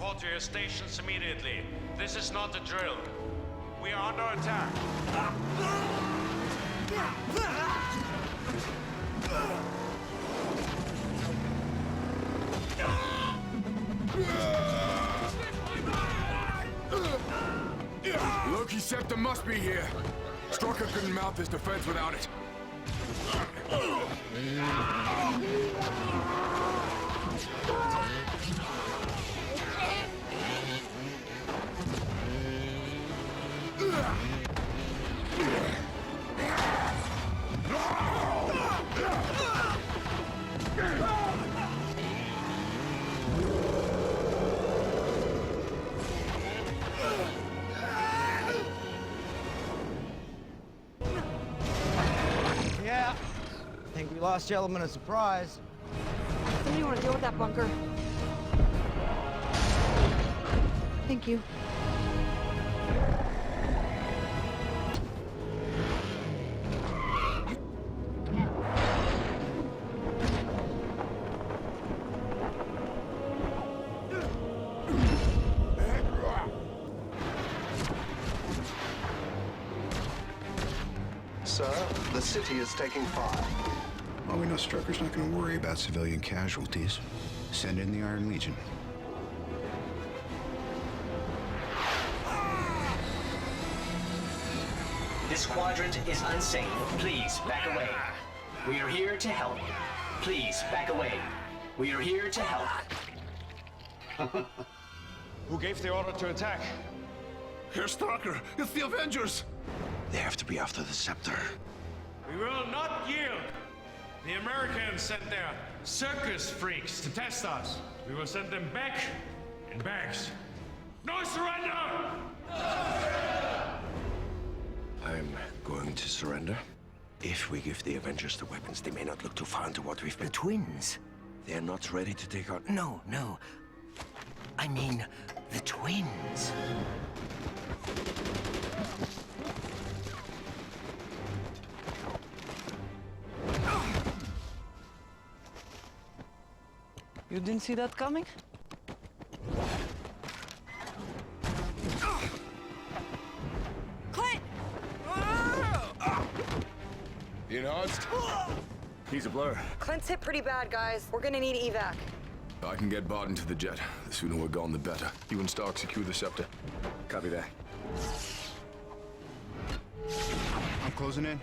Report to your stations immediately. This is not a drill. We are under attack. Loki's scepter must be here. Strucker couldn't mount this defense without it. Yeah, I think we lost the element of surprise. Somebody want to deal with that bunker? Thank you. Sir, the city is taking fire. Well, we know Strucker's not going to worry about civilian casualties. Send in the Iron Legion. This quadrant is unsafe. Please, back away. We are here to help. Please, back away. We are here to help. Who gave the order to attack? Herr Strucker, it's the Avengers! They have to be after the scepter. We will not yield. The Americans sent their circus freaks to test us. We will send them back in bags. No surrender! I'm going to surrender. If we give the Avengers the weapons, they may not look too far into what we've been. The twins? They're not ready to take out... No. I mean, the twins. You didn't see that coming? Clint! Enhanced? He's a blur. Clint's hit pretty bad, guys. We're gonna need evac. I can get Bart into the jet. The sooner we're gone, the better. You and Stark secure the scepter. Copy that. I'm closing in.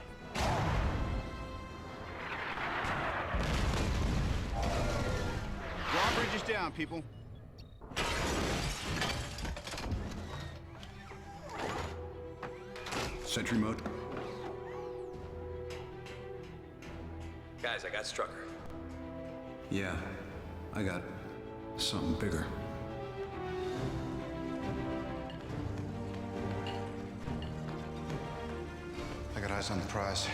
Drawbridge is down, people. Sentry mode. Guys, I got Strucker. Yeah, I got something bigger. I got eyes on the prize.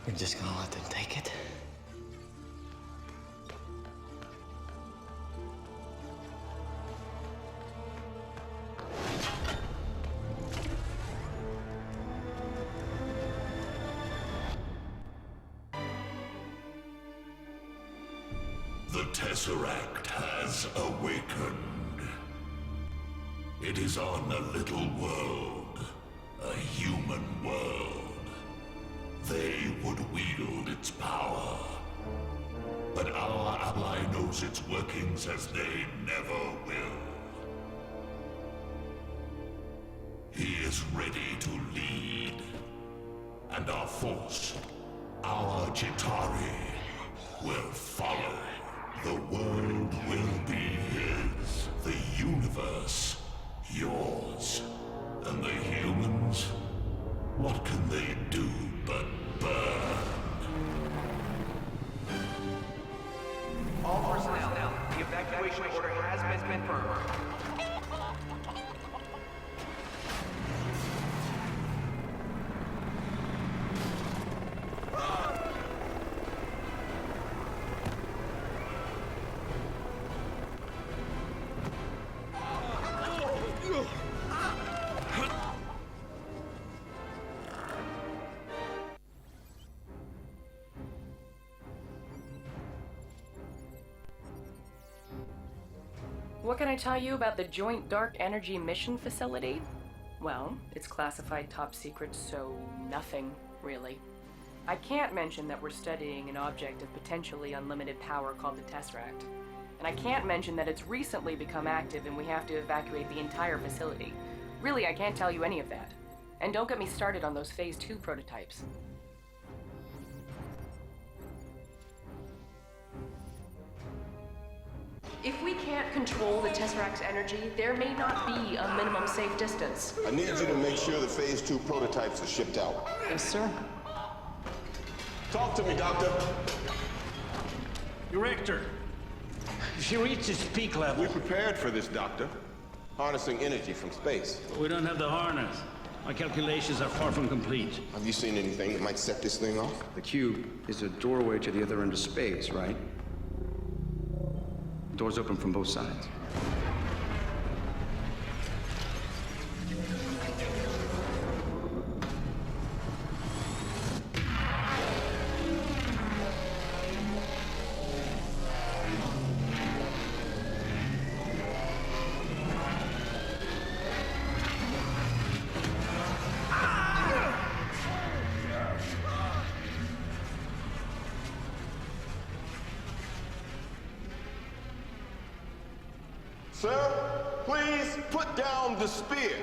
We're just gonna let them take it? The Tesseract has awakened. It is on a little world, a human world. They would wield its power. But our ally knows its workings as they never will. He is ready to lead. And our force, our Chitauri, will follow. The world will be his. The universe, yours. And the humans? What can they do but burn? All personnel What can I tell you about the Joint Dark Energy Mission Facility? Well, it's classified top secret, so nothing, really. I can't mention that we're studying an object of potentially unlimited power called the Tesseract. And I can't mention that it's recently become active and we have to evacuate the entire facility. Really, I can't tell you any of that. And don't get me started on those Phase 2 prototypes. If we can't control the Tesseract's energy, there may not be a minimum safe distance. I need you to make sure the Phase 2 prototypes are shipped out. Yes, sir. Talk to me, Doctor. Director, she reaches peak level. We prepared for this, Doctor. Harnessing energy from space. We don't have the harness. My calculations are far from complete. Have you seen anything that might set this thing off? The cube is a doorway to the other end of space, right? Doors open from both sides. Sir, please put down the spear.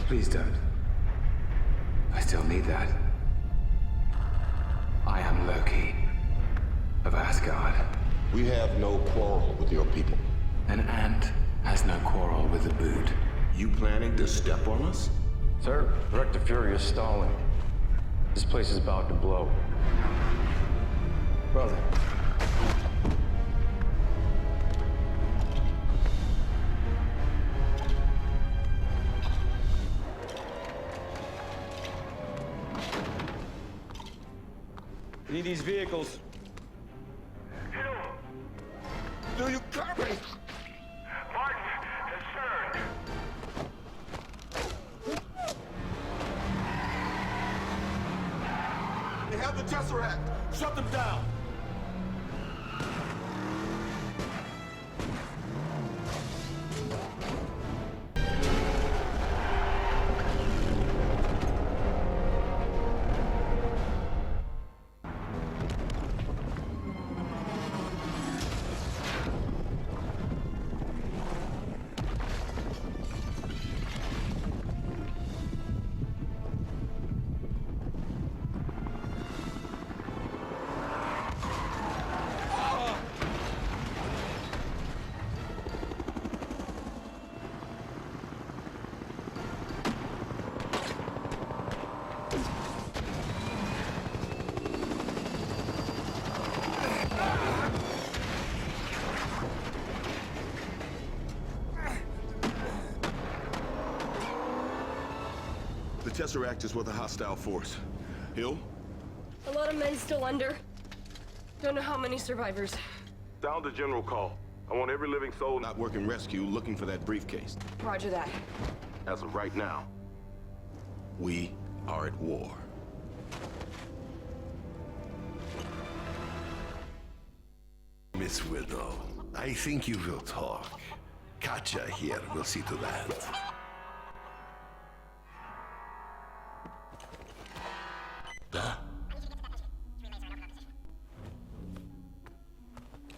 Please don't. I still need that. I am Loki of Asgard. We have no quarrel with your people. An ant has no quarrel with a boot. You planning to step on us? Sir, Director Fury is stalling. This place is about to blow. Brother. Need these vehicles. Do you copy? Martin, concerned. They have the Tesseract. Shut them down. The Tesseract is with a hostile force. Hill? A lot of men still under. Don't know how many survivors. Sound the general call. I want every living soul not working rescue looking for that briefcase. Roger that. As of right now, we are at war. Miss Widow, I think you will talk. Katja here will see to that. Huh?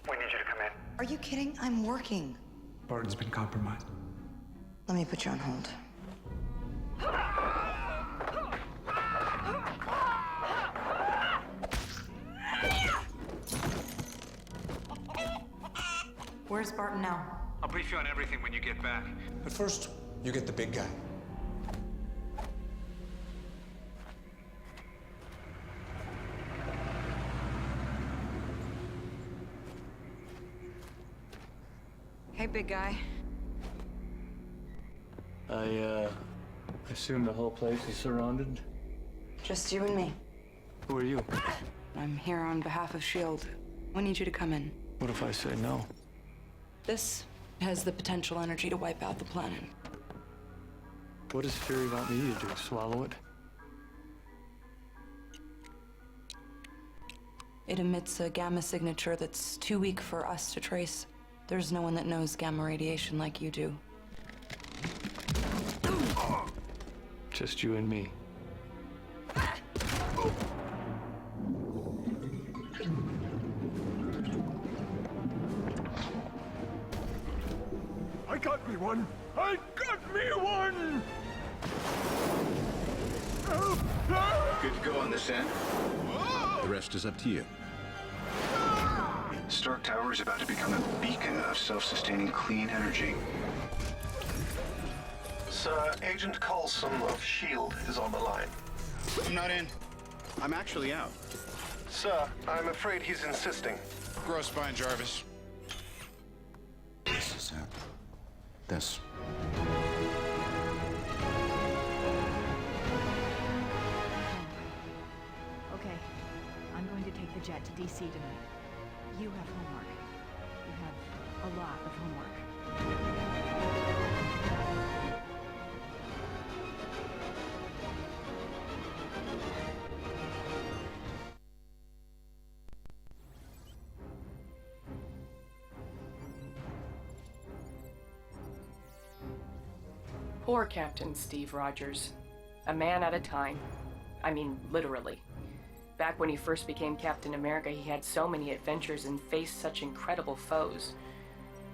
We need you to come in. Are you kidding? I'm working. Barton's been compromised. Let me put you on hold. Where's Barton now? I'll brief you on everything when you get back. But first, you get the big guy. Hey, big guy. I assume the whole place is surrounded? Just you and me. Who are you? I'm here on behalf of S.H.I.E.L.D. We need you to come in. What if I say no? This has the potential energy to wipe out the planet. What does Fury want me to do? Swallow it? It emits a gamma signature that's too weak for us to trace. There's no one that knows gamma radiation like you do. Just you and me. I got me one! I got me one! Good to go on this end. The rest is up to you. Stark Tower is about to become a beacon of self-sustaining clean energy. Sir, Agent Coulson of S.H.I.E.L.D. is on the line. I'm not in. I'm actually out. Sir, I'm afraid he's insisting. Gross spine, Jarvis. This is it. This. Okay, I'm going to take the jet to DC tonight. You have homework. You have a lot of homework. Poor Captain Steve Rogers. A man at a time. I mean, literally. Back when he first became Captain America, he had so many adventures and faced such incredible foes.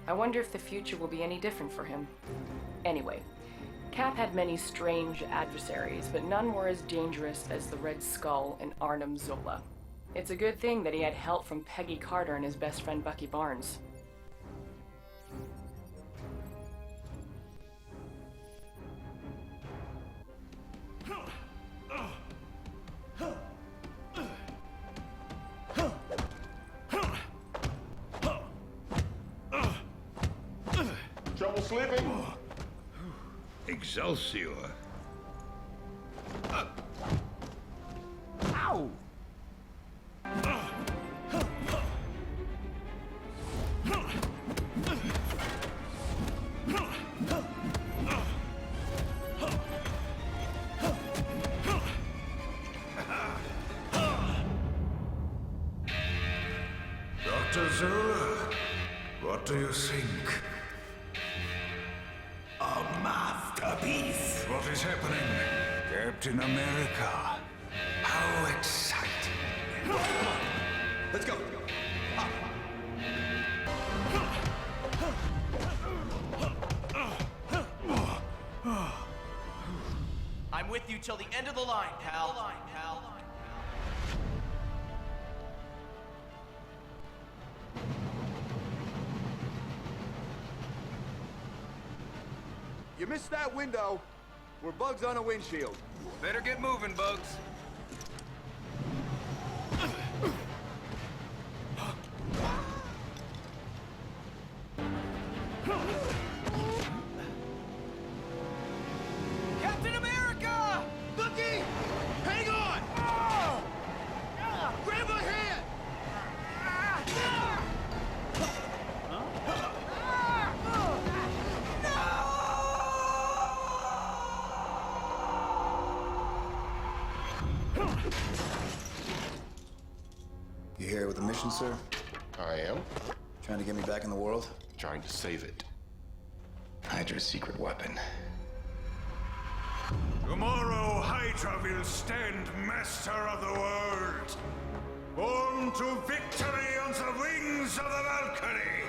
I wonder if the future will be any different for him. Anyway, Cap had many strange adversaries, but none were as dangerous as the Red Skull and Arnim Zola. It's a good thing that he had help from Peggy Carter and his best friend Bucky Barnes. Trouble sleeping? Excelsior. Ow! Dr. Zola, what do you think? A masterpiece. What is happening? Captain America. How exciting. Let's go. I'm with you till the end of the line, pal. You missed that window. We're bugs on a windshield. Better get moving, Bugs. Captain America! Bucky! Hang on! Grab my hand! You here with a mission, sir? I am. Trying to get me back in the world? Trying to save it. Hydra's secret weapon. Tomorrow, Hydra will stand master of the world. Born to victory on the wings of the Valkyrie.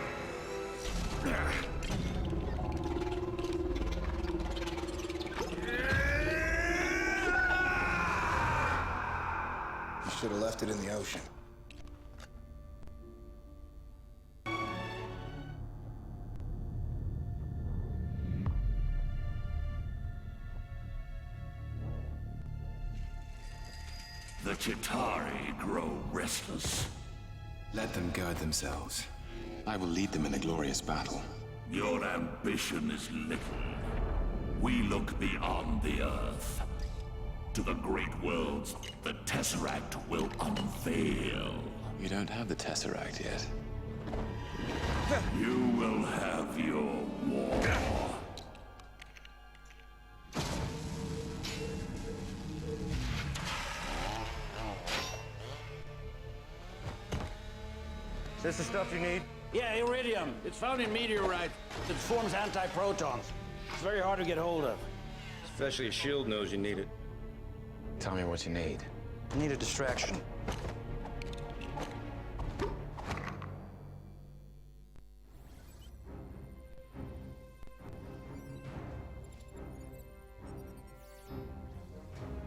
You should have left it in the ocean. The Chitauri grow restless. Let them guide themselves. I will lead them in a glorious battle. Your ambition is little. We look beyond the Earth. To the great worlds, the Tesseract will unveil. You don't have the Tesseract yet. You will have your war. Is this the stuff you need? Yeah, iridium. It's found in meteorites. It forms antiprotons. It's very hard to get hold of. Especially a shield knows you need it. Tell me what you need. I need a distraction.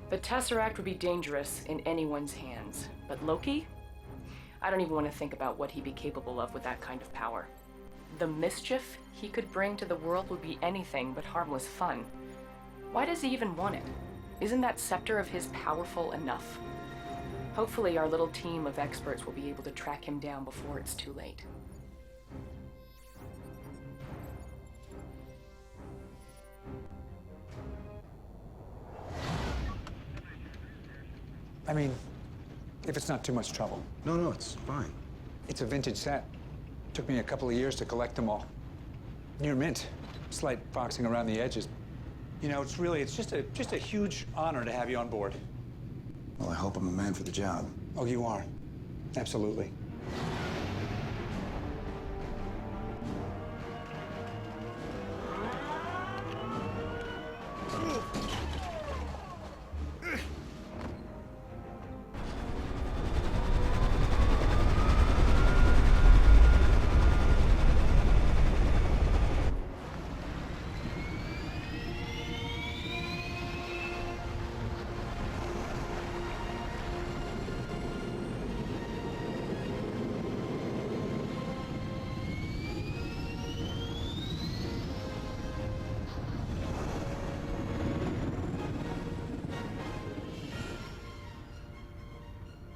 The Tesseract would be dangerous in anyone's hands, but Loki? I don't even want to think about what he'd be capable of with that kind of power. The mischief he could bring to the world would be anything but harmless fun. Why does he even want it? Isn't that scepter of his powerful enough? Hopefully our little team of experts will be able to track him down before it's too late. I mean, if it's not too much trouble. No, it's fine. It's a vintage set. Took me a couple of years to collect them all. Near mint. Slight foxing around the edges. You know, it's just a huge honor to have you on board. Well, I hope I'm a man for the job. Oh, you are. Absolutely.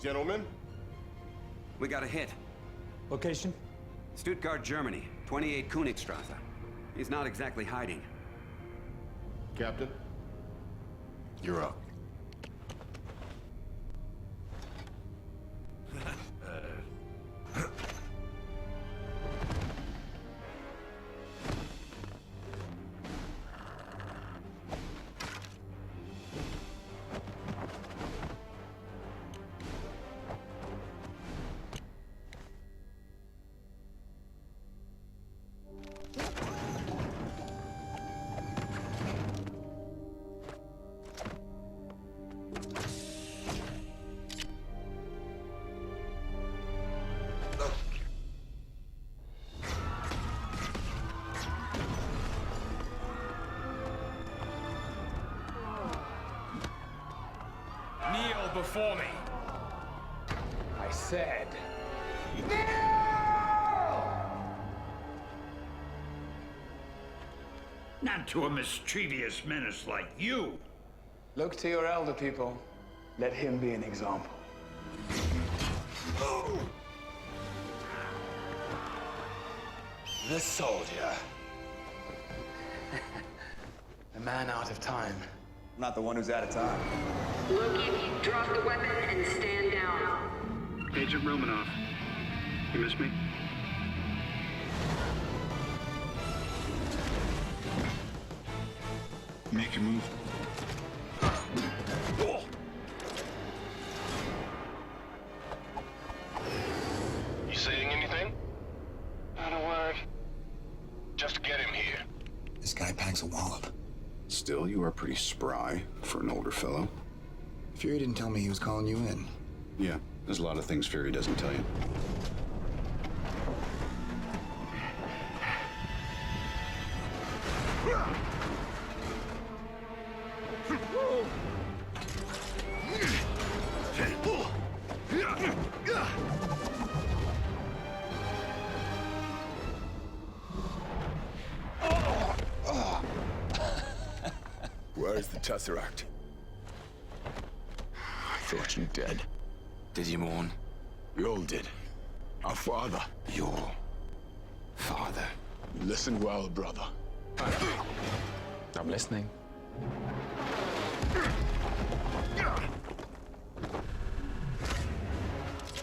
Gentlemen? We got a hit. Location? Stuttgart, Germany. 28 Königstrasse. He's not exactly hiding. Captain? You're up. Kneel before me. I said. Not to a mischievous menace like you. Look to your elder people. Let him be an example. The soldier. A man out of time. Not the one who's out of time. Loki, drop the weapon and stand down. Agent Romanoff, you miss me? Make your move. You saying anything? Not a word. Just get him here. This guy packs a wallop. Still, you are pretty spry for an older fellow. Fury didn't tell me he was calling you in. Yeah, there's a lot of things Fury doesn't tell you. Where's the Tesseract? I thought you dead. Did you mourn? We all did. Our father. Your father. Listen well, brother. I'm listening.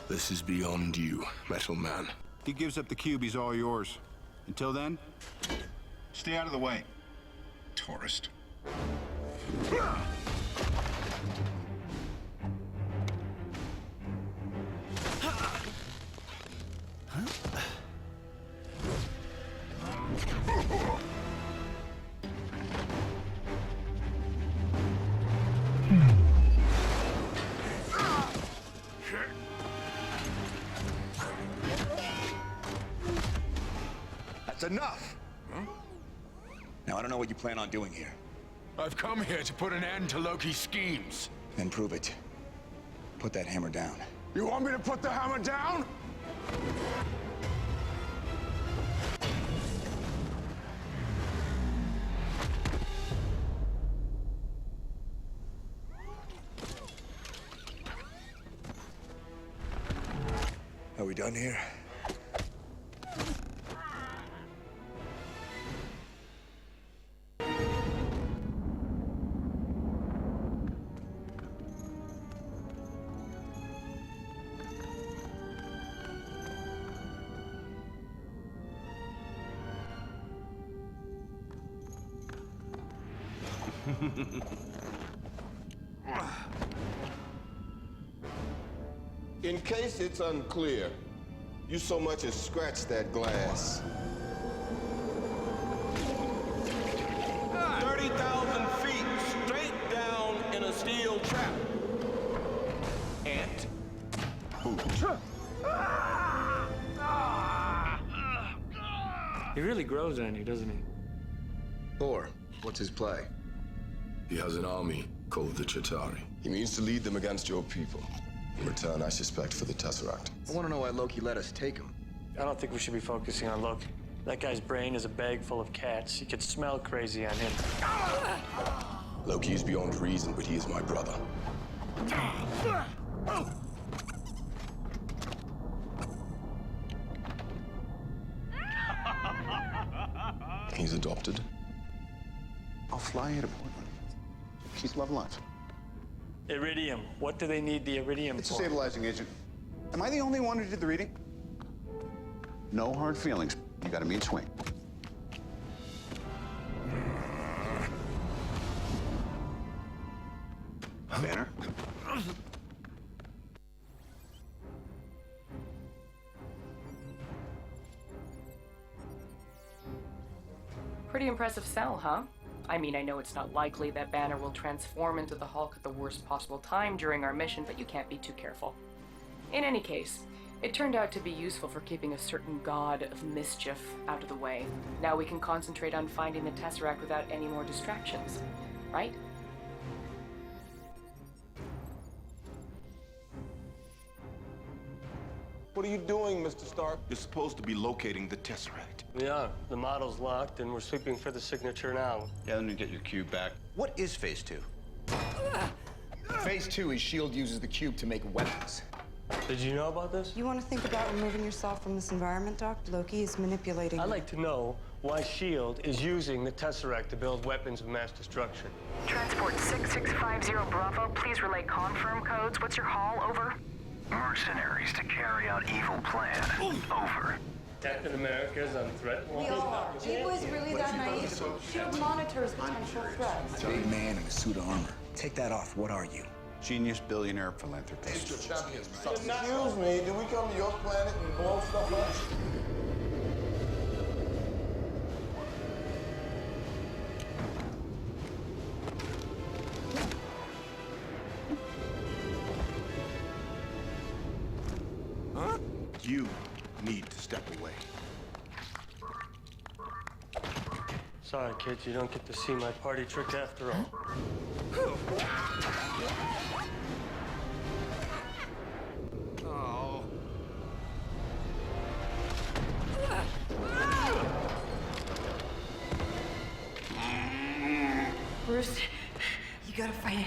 This is beyond you, Metal Man. He gives up the cube, he's all yours. Until then, stay out of the way, tourist. That's enough! Huh? Now, I don't know what you plan on doing here. I've come here to put an end to Loki's schemes. Then prove it. Put that hammer down. You want me to put the hammer down? Are we done here? In case it's unclear, you so much as scratch that glass. 30,000 feet straight down in a steel trap. Ant. He really grows on you, doesn't he? Thor, what's his play? He has an army called the Chitauri. He means to lead them against your people. In return, I suspect, for the Tesseract. I want to know why Loki let us take him. I don't think we should be focusing on Loki. That guy's brain is a bag full of cats. You could smell crazy on him. Loki is beyond reason, but he is my brother. He's adopted. I'll fly you to Portland. She's love life. Iridium. What do they need the iridium It's a for? stabilizing agent. Am I the only one who did the reading? No hard feelings. You got a mean swing. Banner? Pretty impressive cell, huh? I mean, I know it's not likely that Banner will transform into the Hulk at the worst possible time during our mission, but you can't be too careful. In any case, it turned out to be useful for keeping a certain god of mischief out of the way. Now we can concentrate on finding the Tesseract without any more distractions, right? What are you doing, Mr. Stark? You're supposed to be locating the Tesseract. We are. The model's locked, and we're sweeping for the signature now. Yeah, let me get your cube back. What is Phase 2? Phase 2 is S.H.I.E.L.D. uses the cube to make weapons. Did you know about this? You want to think about removing yourself from this environment, Doc? Loki is manipulating I'd you. like to know why S.H.I.E.L.D. is using the Tesseract to build weapons of mass destruction. Transport 6650 Bravo, please relay confirm codes. What's your haul? Over. Mercenaries to carry out evil plan. Over. Captain America's on threat We watch. all are. People is really that naive. S.H.I.E.L.D. monitors potential threats. A big man in a suit of armor. Take that off. What are you? Genius, billionaire, philanthropist. Excuse me, did we come to your planet and blow stuff up? Huh? You need to step away. Sorry, kids, you don't get to see my party trick after all. Oh. Bruce, you gotta fight it.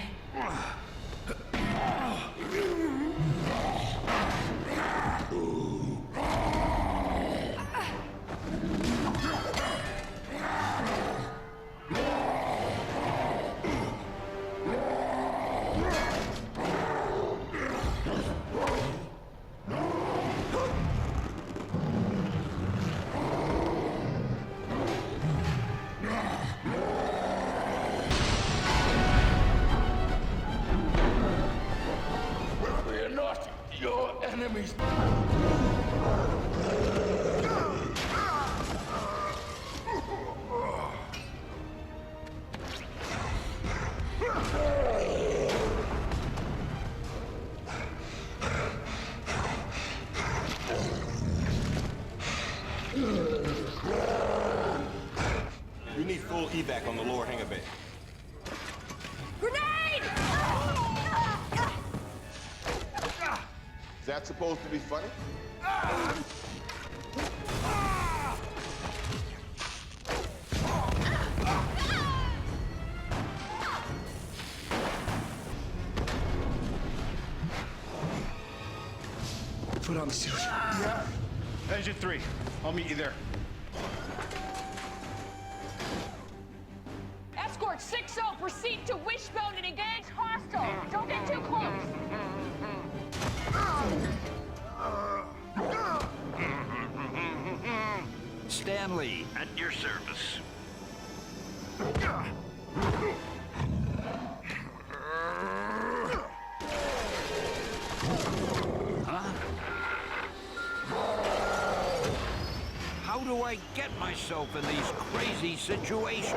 need full evac on the lower hangar bay. Grenade! Is that supposed to be funny? Put on the suit. Yeah. Engine 3. I'll meet you there. Escort 6-0, proceed to Wishbone and engage hostile. Don't get too close. Stanley, at your service. Huh? How do I get myself in these crazy situations?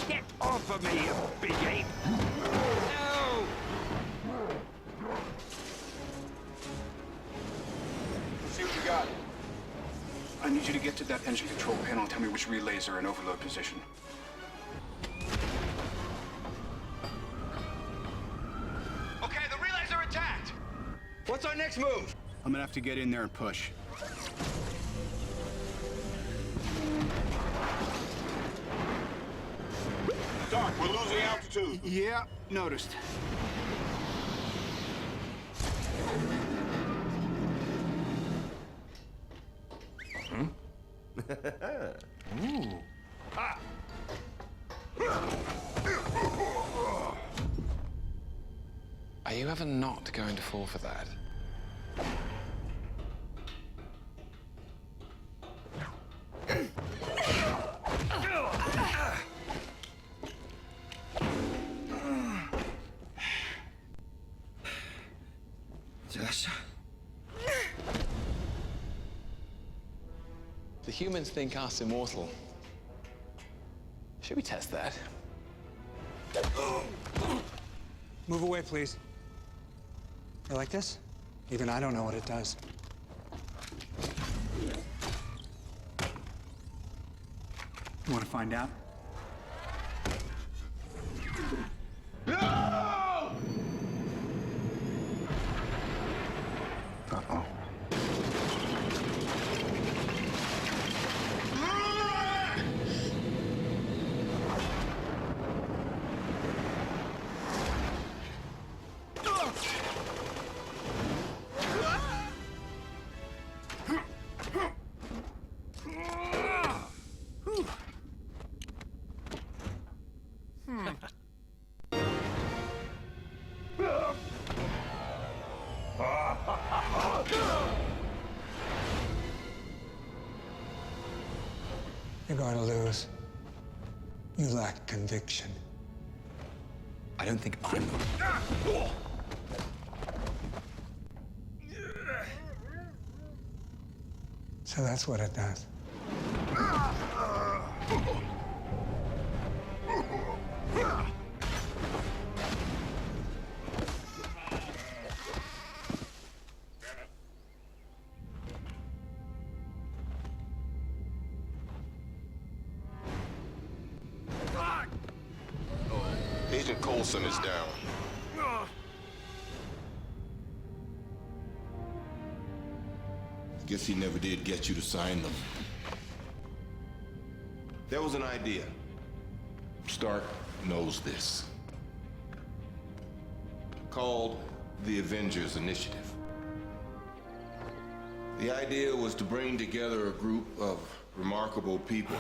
Get off of me, you big ape! No! See what you got. I need you to get to that engine control panel and tell me which relays are in overload position. Okay, the relays are attacked! What's our next move? I'm gonna have to get in there and push. Doc, we're losing altitude. Yeah, noticed. Ooh. Ah. Are you ever not going to fall for that? The humans think us immortal. Should we test that? Move away, please. You like this? Even I don't know what it does. You want to find out? Uh-oh. You're going to lose. You lack conviction. I don't think I'm... So that's what it does. Agent Coulson is down. Guess he never did get you to sign them. There was an idea. Stark knows this. Called the Avengers Initiative. The idea was to bring together a group of remarkable people.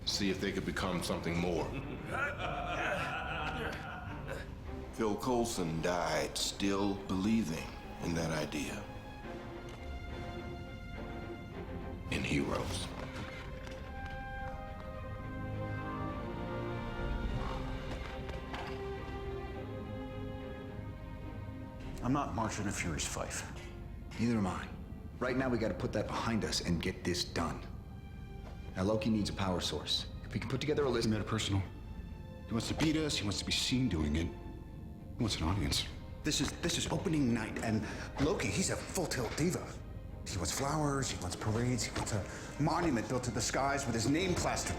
See if they could become something more. Phil Coulson died still believing in that idea. In heroes. I'm not marching a furious Fife. Neither am I. Right now, we gotta put that behind us and get this done. Now, Loki needs a power source. If we can put together a list... He made it personal. He wants to beat us, he wants to be seen doing it. He wants an audience. This is opening night, and Loki, he's a full-tilt diva. He wants flowers, he wants parades, he wants a monument built to the skies with his name plastered.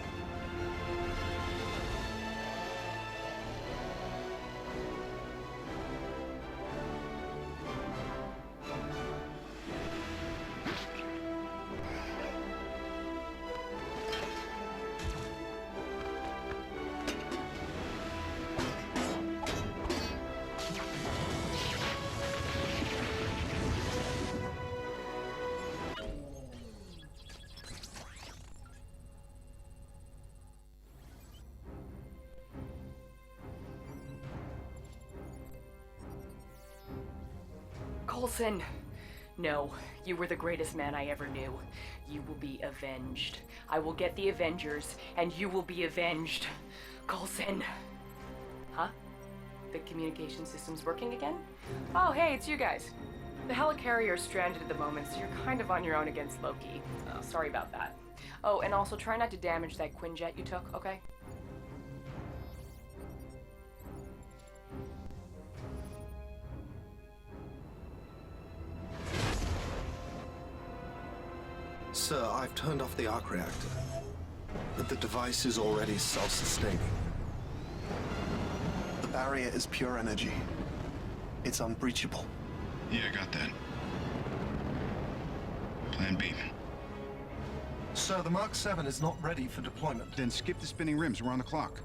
Coulson. No, you were the greatest man I ever knew. You will be avenged. I will get the Avengers, and you will be avenged. Coulson. Huh? The communication system's working again? Oh, hey, it's you guys. The helicarrier's stranded at the moment, so you're kind of on your own against Loki. Sorry about that. Oh, and also try not to damage that Quinjet you took, okay? Sir, I've turned off the arc reactor, but the device is already self-sustaining. The barrier is pure energy. It's unbreachable. Yeah, I got that. Plan B. Sir, the Mark 7 is not ready for deployment. Then skip the spinning rims. We're on the clock.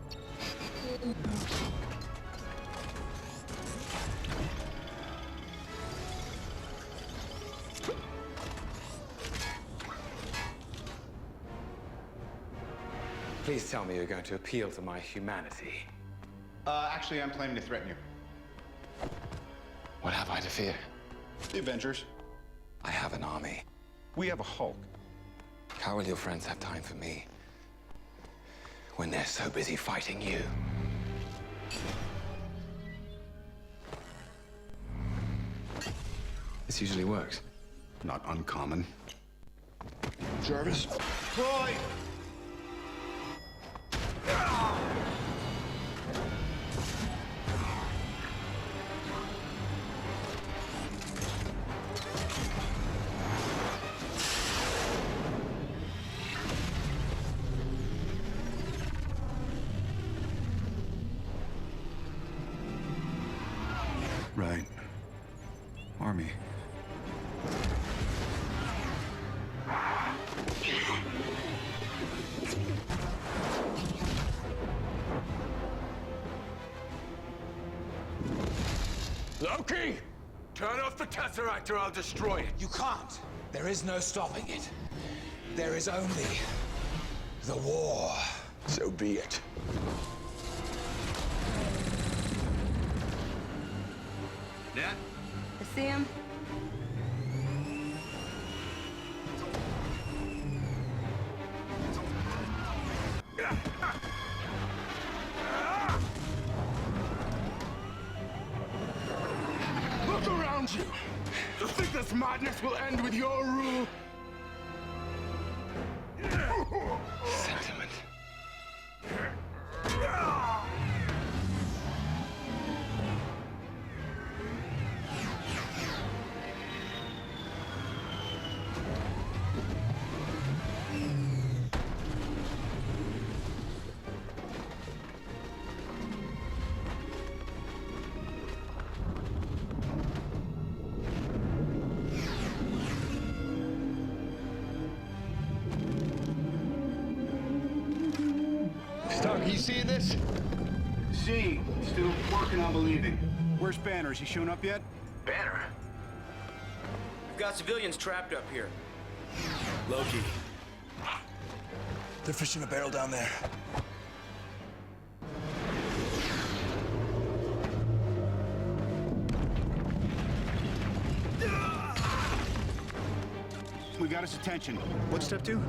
Please tell me you're going to appeal to my humanity. Actually, I'm planning to threaten you. What have I to fear? The Avengers. I have an army. We have a Hulk. How will your friends have time for me when they're so busy fighting you? This usually works. Not uncommon. Jarvis? Troy! Right. Army. Loki! Turn off the Tesseract or I'll destroy it. You can't. There is no stopping it. There is only the war. So be it. Nat? I see him. Look around you. You think this madness will end with your rule? Sentiment. Stark, you seeing this? See, still working on believing. Where's Banner? Has he shown up yet? Banner? We've got civilians trapped up here. Loki. They're fishing a barrel down there. We got his attention. What's step 2?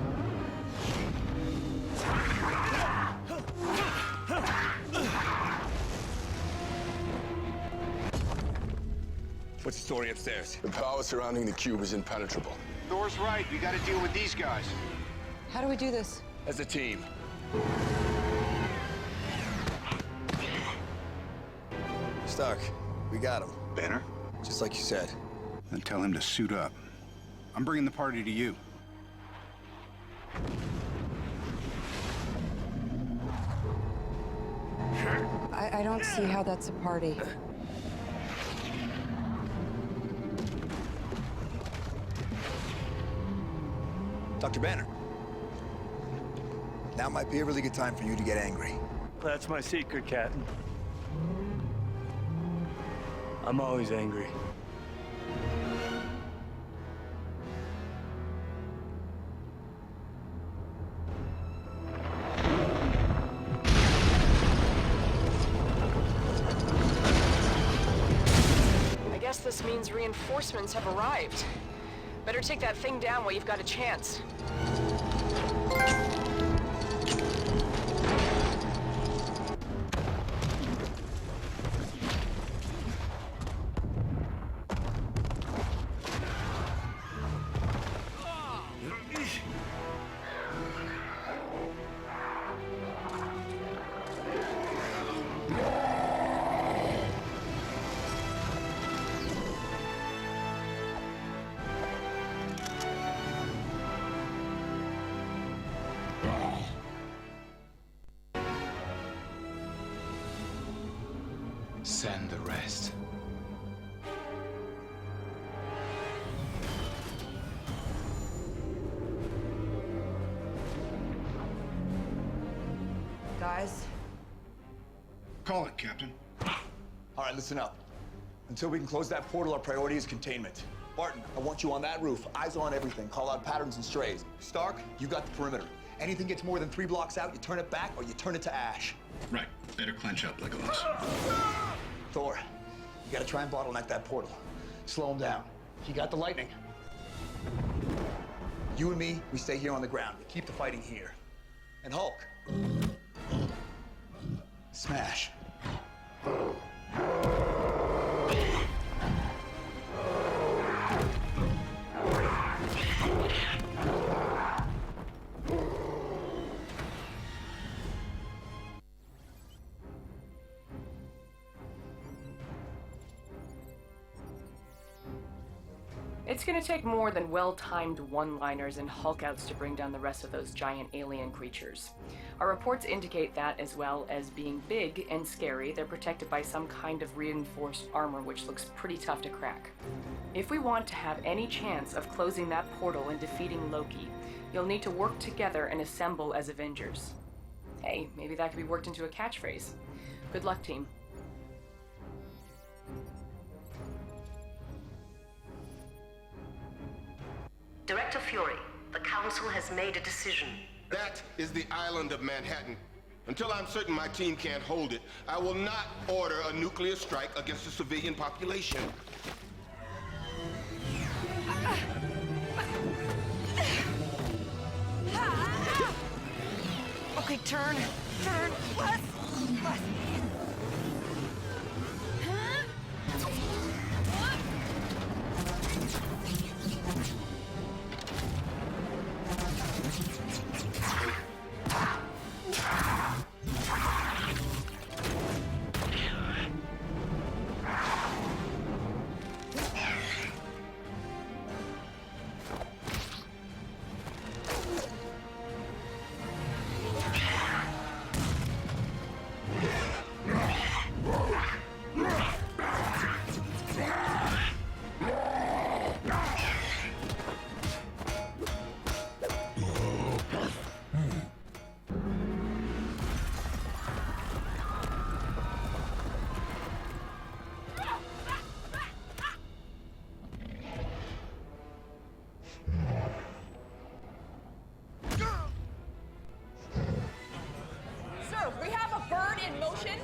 What's the story upstairs? The power surrounding the cube is impenetrable. Thor's right. We gotta deal with these guys. How do we do this? As a team. Stark, we got him. Banner? Just like you said. Then tell him to suit up. I'm bringing the party to you. I don't see how that's a party. Dr. Banner. Now might be a really good time for you to get angry. That's my secret, Captain. I'm always angry. this means reinforcements have arrived. Better take that thing down while you've got a chance. Send the rest. Guys, Call it, Captain. All right, listen up. Until we can close that portal, our priority is containment. Barton, I want you on that roof. Eyes on everything. Call out patterns and strays. Stark, you got the perimeter. Anything gets more than 3 blocks out, you turn it back or you turn it to ash. Right. Better clench up, Legolas. Thor, you gotta try and bottleneck that portal. Slow him down. He got the lightning. You and me, we stay here on the ground. We keep the fighting here. And Hulk. Smash. It's gonna take more than well-timed one-liners and Hulk-outs to bring down the rest of those giant alien creatures. Our reports indicate that, as well as being big and scary, they're protected by some kind of reinforced armor which looks pretty tough to crack. If we want to have any chance of closing that portal and defeating Loki, you'll need to work together and assemble as Avengers. Hey, maybe that could be worked into a catchphrase. Good luck, team. Director Fury, the Council has made a decision. That is the island of Manhattan. Until I'm certain my team can't hold it, I will not order a nuclear strike against the civilian population. okay, turn, less.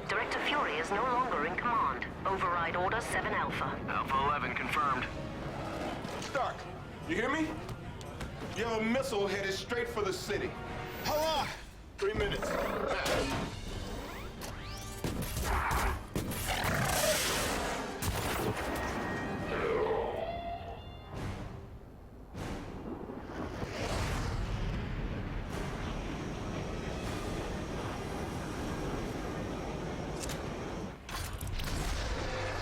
Director Fury is no longer in command. Override Order 7 Alpha. Alpha 11 confirmed. Stark, you hear me? You have a missile headed straight for the city. How long? 3 minutes.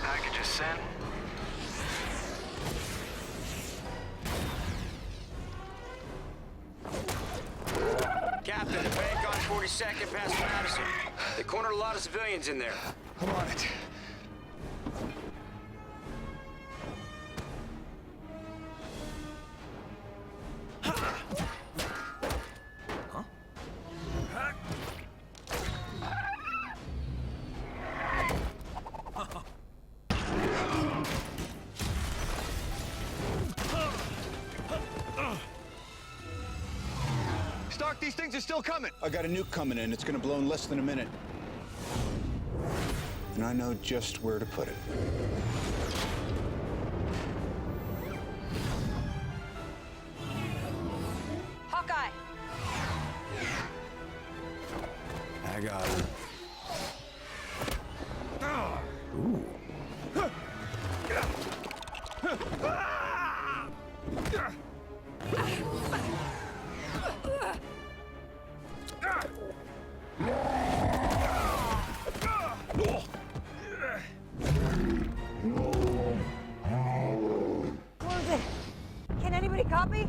Package is sent. Captain, the bank on 42nd past Madison. They cornered a lot of civilians in there. I'm on it. Stark, these things are still coming. I got a nuke coming in. It's gonna blow in less than a minute. And I know just where to put it. I got it. Ooh. Close it. Can anybody copy?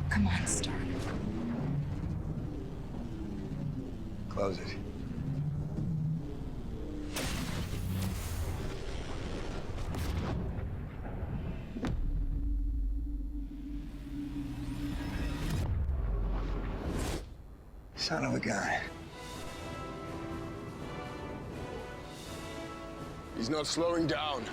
Come on, Stark. Close it. Son of a gun. He's not slowing down.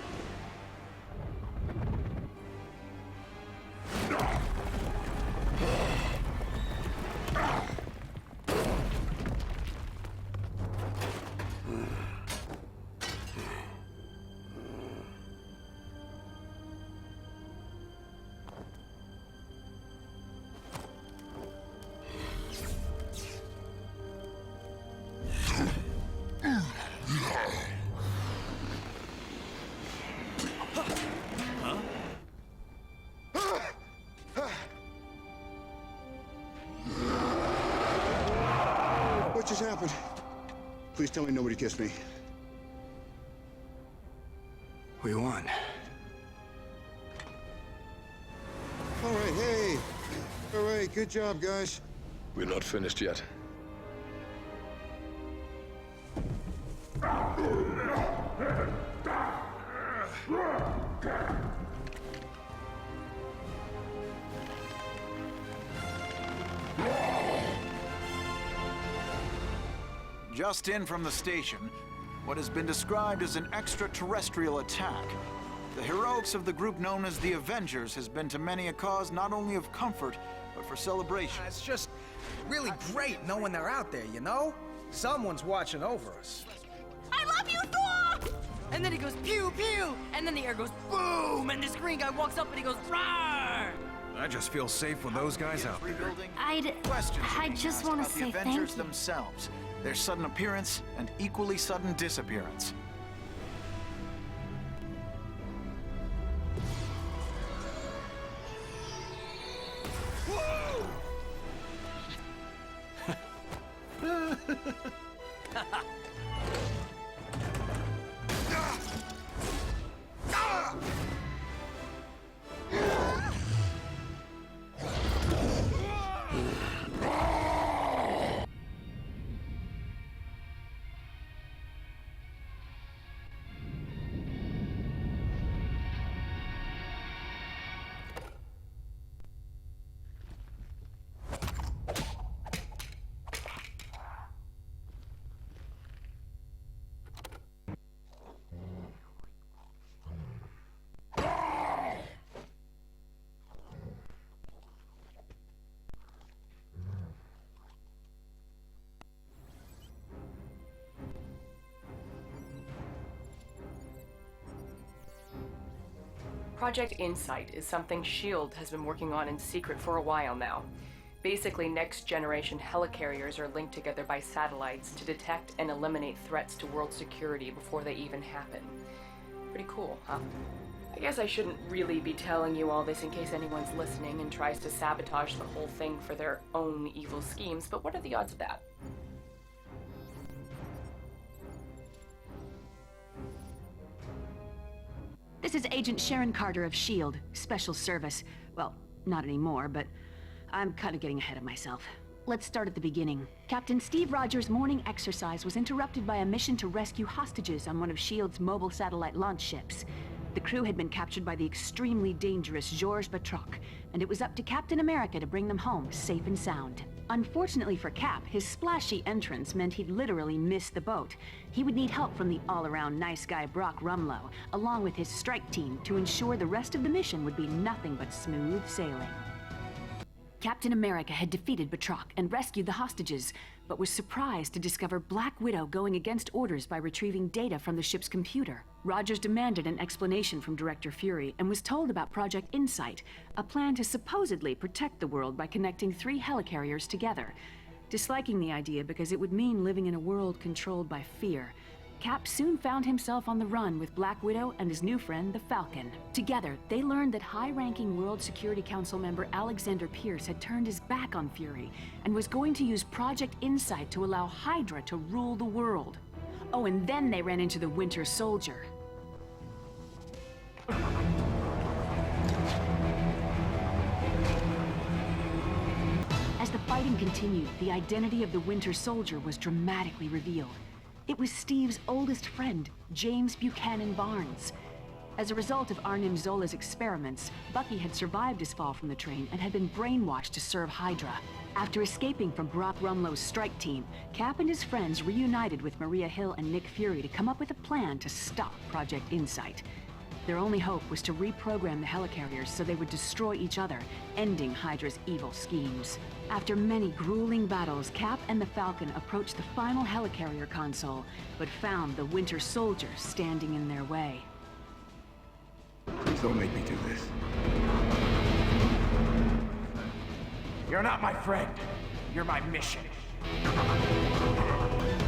What just happened? Please tell me nobody kissed me. We won. All right, hey. All right, good job, guys. We're not finished yet. Just in from the station, what has been described as an extraterrestrial attack. The heroics of the group known as the Avengers has been to many a cause not only of comfort, but for celebration. It's just really great knowing they're out there, you know? Someone's watching over us. I love you, Thor! And then he goes pew pew, and then the air goes boom, and this green guy walks up and he goes roar! I just feel safe with those guys out there. I just want to say thank you. The Avengers themselves, their sudden appearance and equally sudden disappearance. Project Insight is something S.H.I.E.L.D. has been working on in secret for a while now. Basically, next-generation helicarriers are linked together by satellites to detect and eliminate threats to world security before they even happen. Pretty cool, huh? I guess I shouldn't really be telling you all this in case anyone's listening and tries to sabotage the whole thing for their own evil schemes, but what are the odds of that? This is Agent Sharon Carter of S.H.I.E.L.D., Special Service. Well, not anymore, but I'm kind of getting ahead of myself. Let's start at the beginning. Captain Steve Rogers' morning exercise was interrupted by a mission to rescue hostages on one of S.H.I.E.L.D.'s mobile satellite launch ships. The crew had been captured by the extremely dangerous Georges Batroc, and it was up to Captain America to bring them home safe and sound. Unfortunately for Cap, his splashy entrance meant he'd literally miss the boat. He would need help from the all-around nice guy Brock Rumlow, along with his strike team, to ensure the rest of the mission would be nothing but smooth sailing. Captain America had defeated Batroc and rescued the hostages, but was surprised to discover Black Widow going against orders by retrieving data from the ship's computer. Rogers demanded an explanation from Director Fury and was told about Project Insight, a plan to supposedly protect the world by connecting 3 helicarriers together. Disliking the idea because it would mean living in a world controlled by fear, Cap soon found himself on the run with Black Widow and his new friend, the Falcon. Together, they learned that high-ranking World Security Council member Alexander Pierce had turned his back on Fury and was going to use Project Insight to allow Hydra to rule the world. Oh, and then they ran into the Winter Soldier. As the fighting continued, the identity of the Winter Soldier was dramatically revealed. It was Steve's oldest friend, James Buchanan Barnes. As a result of Arnim Zola's experiments, Bucky had survived his fall from the train and had been brainwashed to serve Hydra. After escaping from Brock Rumlow's strike team, Cap and his friends reunited with Maria Hill and Nick Fury to come up with a plan to stop Project Insight. Their only hope was to reprogram the helicarriers so they would destroy each other, ending Hydra's evil schemes. After many grueling battles, Cap and the Falcon approached the final helicarrier console, but found the Winter Soldier standing in their way. Please don't make me do this. You're not my friend. You're my mission.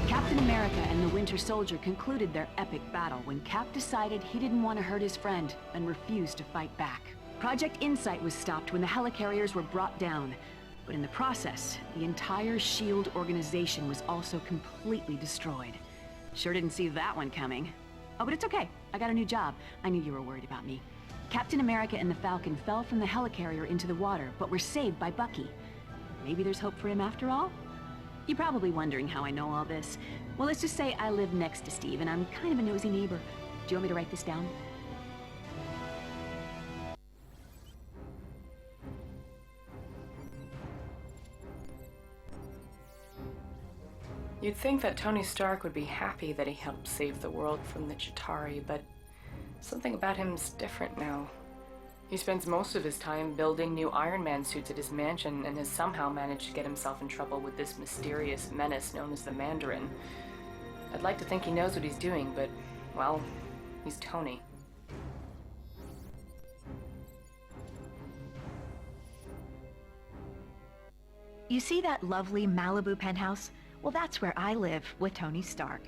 Captain America and the Winter Soldier concluded their epic battle when Cap decided he didn't want to hurt his friend and refused to fight back. Project Insight was stopped when the helicarriers were brought down, but in the process, the entire S.H.I.E.L.D. organization was also completely destroyed. Sure didn't see that one coming. Oh, but it's okay. I got a new job. I knew you were worried about me. Captain America and the Falcon fell from the helicarrier into the water, but were saved by Bucky. Maybe there's hope for him after all? You're probably wondering how I know all this. Well, let's just say I live next to Steve, and I'm kind of a nosy neighbor. Do you want me to write this down? You'd think that Tony Stark would be happy that he helped save the world from the Chitauri, but something about him's different now. He spends most of his time building new Iron Man suits at his mansion and has somehow managed to get himself in trouble with this mysterious menace known as the Mandarin. I'd like to think he knows what he's doing, but, well, he's Tony. You see that lovely Malibu penthouse? Well, that's where I live with Tony Stark.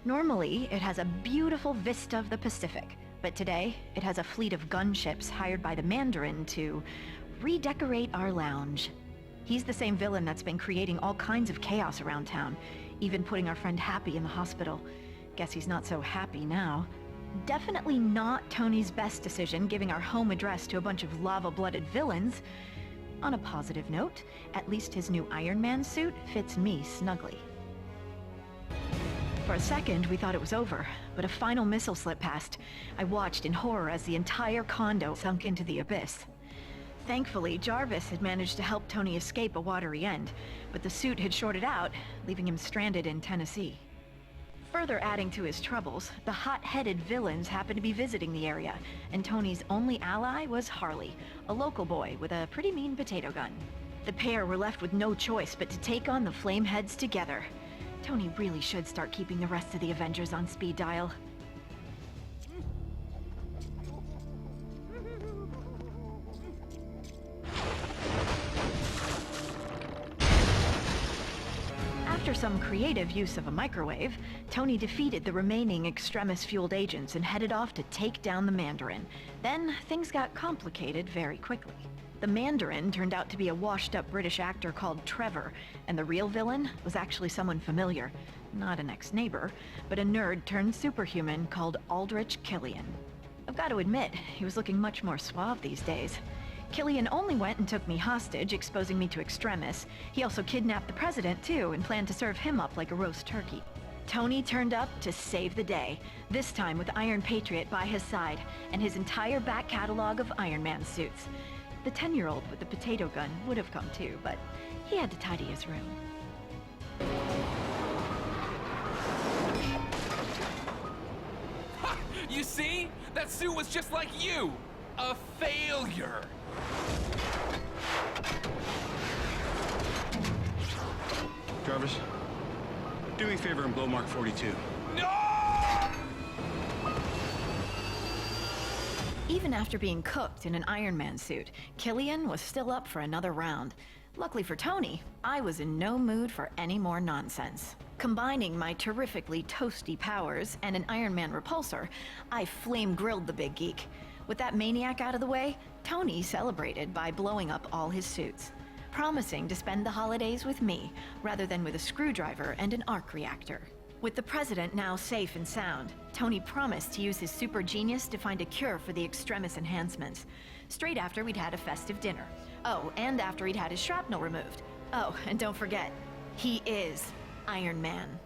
Normally, it has a beautiful vista of the Pacific, but today, it has a fleet of gunships hired by the Mandarin to redecorate our lounge. He's the same villain that's been creating all kinds of chaos around town, even putting our friend Happy in the hospital. Guess he's not so happy now. Definitely not Tony's best decision, giving our home address to a bunch of lava-blooded villains. On a positive note, at least his new Iron Man suit fits me snugly. For a second, we thought it was over, but a final missile slipped past. I watched in horror as the entire condo sunk into the abyss. Thankfully, Jarvis had managed to help Tony escape a watery end, but the suit had shorted out, leaving him stranded in Tennessee. Further adding to his troubles, the hot-headed villains happened to be visiting the area, and Tony's only ally was Harley, a local boy with a pretty mean potato gun. The pair were left with no choice but to take on the Flameheads together. Tony really should start keeping the rest of the Avengers on speed dial. After some creative use of a microwave, Tony defeated the remaining Extremis-fueled agents and headed off to take down the Mandarin. Then, things got complicated very quickly. The Mandarin turned out to be a washed-up British actor called Trevor, and the real villain was actually someone familiar. Not an ex-neighbor, but a nerd-turned-superhuman called Aldrich Killian. I've got to admit, he was looking much more suave these days. Killian only went and took me hostage, exposing me to Extremis. He also kidnapped the president, too, and planned to serve him up like a roast turkey. Tony turned up to save the day, this time with Iron Patriot by his side, and his entire back catalog of Iron Man suits. The 10-year-old with the potato gun would have come too, but he had to tidy his room. Ha! You see? That suit was just like you! A failure! Jarvis, do me a favor and blow Mark 42. No! Even after being cooked in an Iron Man suit, Killian was still up for another round. Luckily for Tony, I was in no mood for any more nonsense. Combining my terrifically toasty powers and an Iron Man repulsor, I flame-grilled the big geek. With that maniac out of the way, Tony celebrated by blowing up all his suits, promising to spend the holidays with me rather than with a screwdriver and an arc reactor. With the president now safe and sound, Tony promised to use his super genius to find a cure for the extremis enhancements, straight after we'd had a festive dinner. Oh, and after he'd had his shrapnel removed. Oh, and don't forget, he is Iron Man.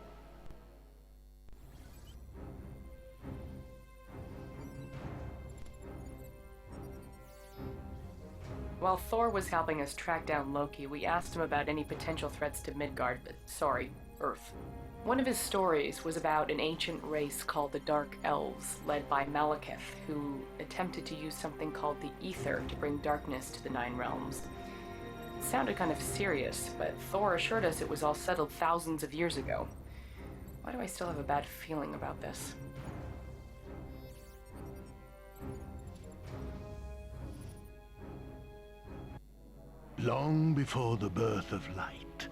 While Thor was helping us track down Loki, we asked him about any potential threats to Midgard, Earth. One of his stories was about an ancient race called the Dark Elves, led by Malekith, who attempted to use something called the Ether to bring darkness to the Nine Realms. It sounded kind of serious, but Thor assured us it was all settled thousands of years ago. Why do I still have a bad feeling about this? Long before the birth of light,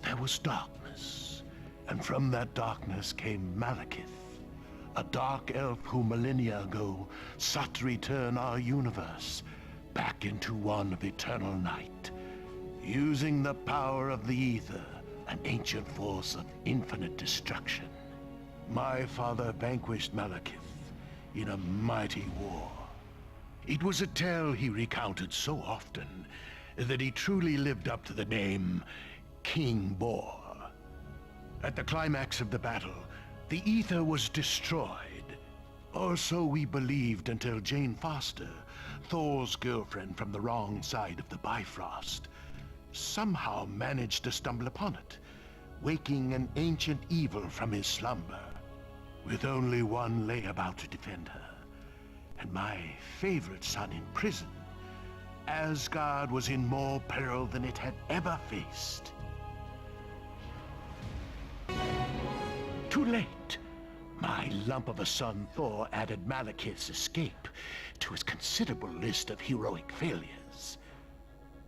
there was darkness. And from that darkness came Malekith, a dark elf who millennia ago sought to return our universe back into one of eternal night, using the power of the Ether, an ancient force of infinite destruction. My father vanquished Malekith in a mighty war. It was a tale he recounted so often that he truly lived up to the name King Bor. At the climax of the battle, the Ether was destroyed. Or so we believed until Jane Foster, Thor's girlfriend from the wrong side of the Bifrost, somehow managed to stumble upon it, waking an ancient evil from his slumber. With only one layabout to defend her, and my favorite son in prison, Asgard was in more peril than it had ever faced. Too late. My lump of a son Thor added Malekith's escape to his considerable list of heroic failures.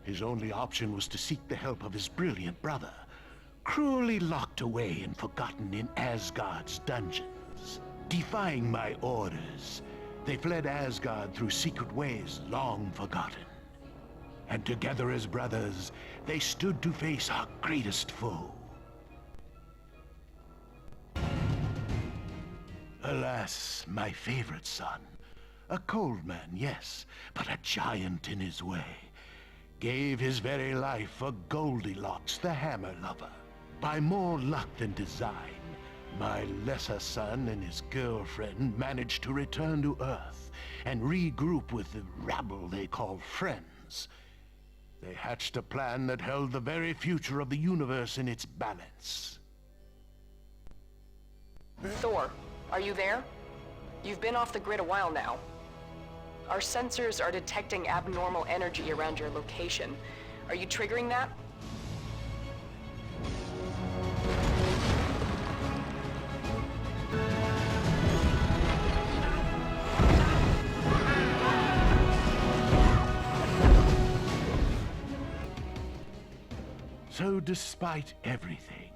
His only option was to seek the help of his brilliant brother, cruelly locked away and forgotten in Asgard's dungeons. Defying my orders, they fled Asgard through secret ways long forgotten. And together as brothers, they stood to face our greatest foe. Alas, my favorite son, a cold man, yes, but a giant in his way, gave his very life for Goldilocks, the hammer lover. By more luck than design, my lesser son and his girlfriend managed to return to Earth and regroup with the rabble they call friends. They hatched a plan that held the very future of the universe in its balance. Thor, are you there? You've been off the grid a while now. Our sensors are detecting abnormal energy around your location. Are you triggering that? So despite everything,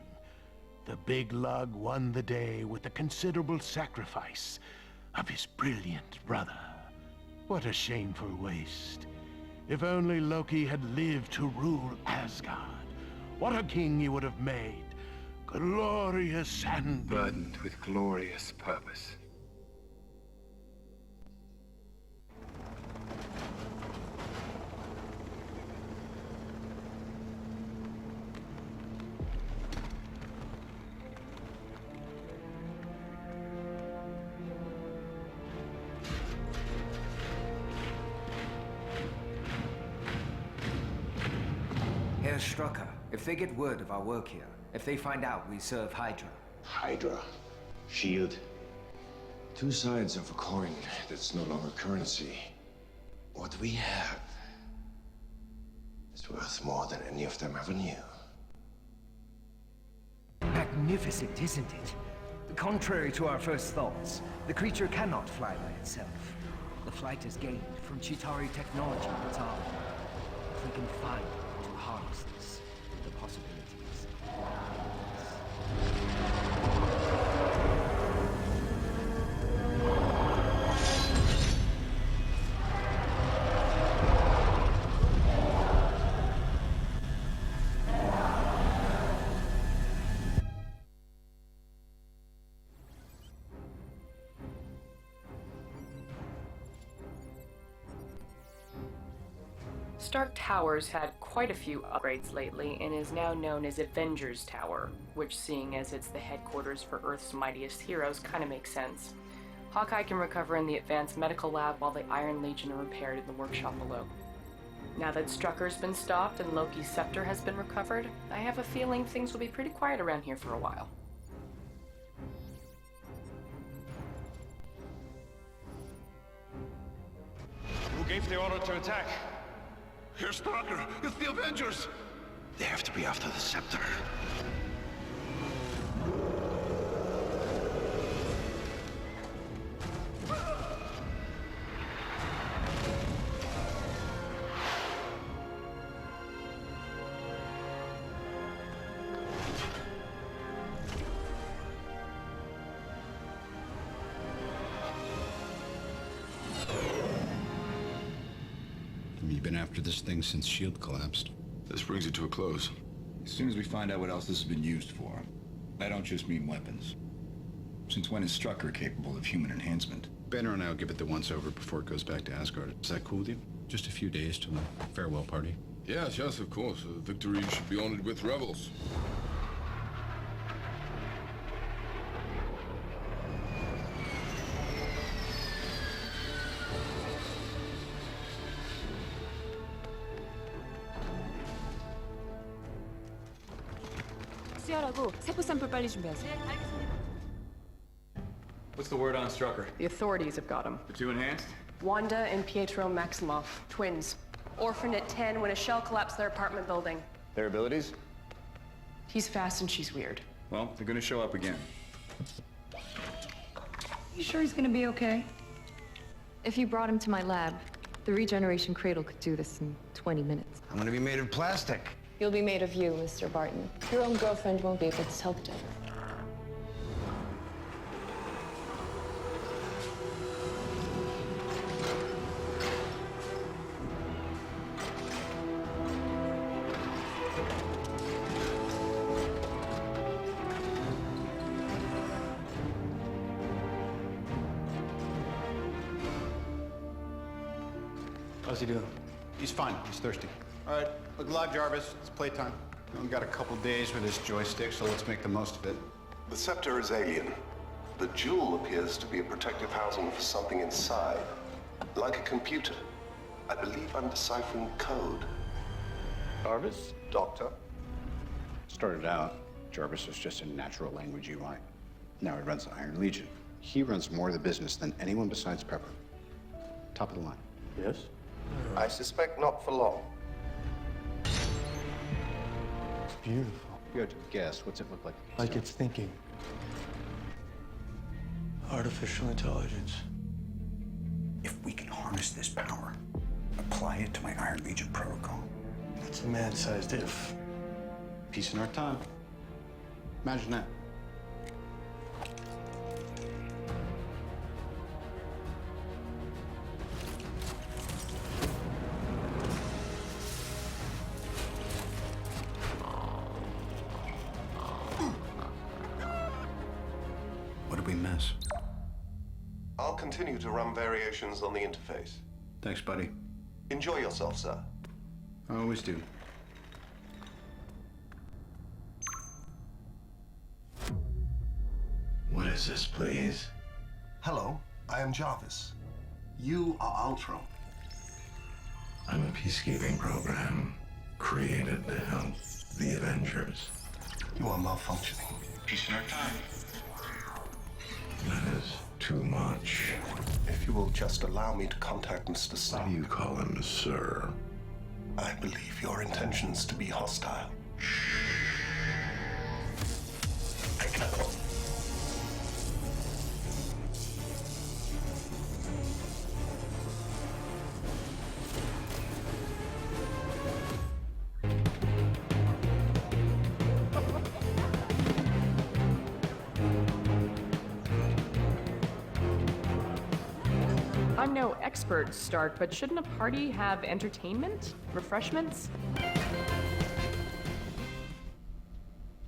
the big lug won the day with the considerable sacrifice of his brilliant brother. What a shameful waste. If only Loki had lived to rule Asgard. What a king he would have made. Glorious and burdened with glorious purpose. Herr Strucker, if they get word of our work here, if they find out we serve Hydra... Hydra. Shield. Two sides of a coin that's no longer currency. What we have is worth more than any of them ever knew. Magnificent, isn't it? Contrary to our first thoughts, the creature cannot fly by itself. The flight is gained from Chitauri technology that's ours. If we can find to harness this, the possibilities. Stark Tower's had quite a few upgrades lately and is now known as Avengers Tower, which, seeing as it's the headquarters for Earth's mightiest heroes, kind of makes sense. Hawkeye can recover in the advanced medical lab while the Iron Legion are repaired in the workshop below. Now that Strucker's been stopped and Loki's scepter has been recovered, I have a feeling things will be pretty quiet around here for a while. Who gave the order to attack? Herr Strucker, it's the Avengers! They have to be after the scepter. You've been after this thing since S.H.I.E.L.D. collapsed. This brings it to a close. As soon as we find out what else this has been used for, I don't just mean weapons. Since when is Strucker capable of human enhancement? Banner and I will give it the once-over before it goes back to Asgard. Is that cool with you? Just a few days till the farewell party. Yes, of course. Victory should be honored with rebels. 수혈하고 세포 샘플 빨리 준비하세요. What's the word on Strucker? The authorities have got him. The two enhanced? Wanda and Pietro Maximoff, twins. Orphaned at 10 when a shell collapsed their apartment building. Their abilities? He's fast and she's weird. Well, they're gonna show up again. You sure he's gonna be okay? If you brought him to my lab, the regeneration cradle could do this in 20 minutes. I'm gonna be made of plastic. You'll be made of you, Mr. Barton. Your own girlfriend won't be able to tell the difference. How's he doing? He's fine. He's thirsty. All right, look alive, Jarvis. It's playtime. We only got a couple days with this joystick, so let's make the most of it. The scepter is alien. The jewel appears to be a protective housing for something inside. Like a computer. I believe I'm deciphering code. Jarvis? Doctor? Started out, Jarvis was just a natural language UI. Now he runs the Iron Legion. He runs more of the business than anyone besides Pepper. Top of the line. Yes? I suspect not for long. It's beautiful. If you had to guess, what's it look like? Like it's thinking. Artificial intelligence. If we can harness this power, apply it to my Iron Legion protocol. That's a man-sized if. Peace in our time. Imagine that. What did we miss? I'll continue to run variations on the interface. Thanks, buddy. Enjoy yourself, sir. I always do. What is this, please? Hello, I am Jarvis. You are Ultron. I'm a peacekeeping program. created to help the Avengers. You are malfunctioning. Peace in our time. That is too much. If you will just allow me to contact Mr. Stark. You call him Sir. I believe your intentions to be hostile. I'm no expert, Stark, but shouldn't a party have entertainment? Refreshments?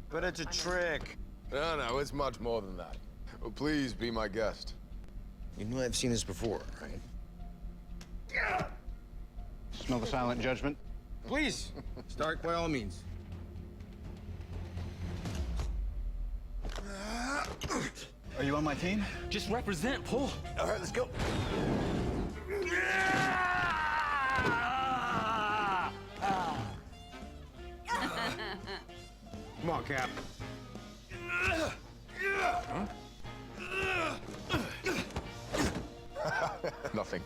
But it's a trick. No, it's much more than that. Oh, please be my guest. You know I've seen this before, right? Smell the silent judgment? Please, Stark, by all means. Are you on my team? Just represent, pull. All right, let's go. Come on, Cap. Huh? Nothing.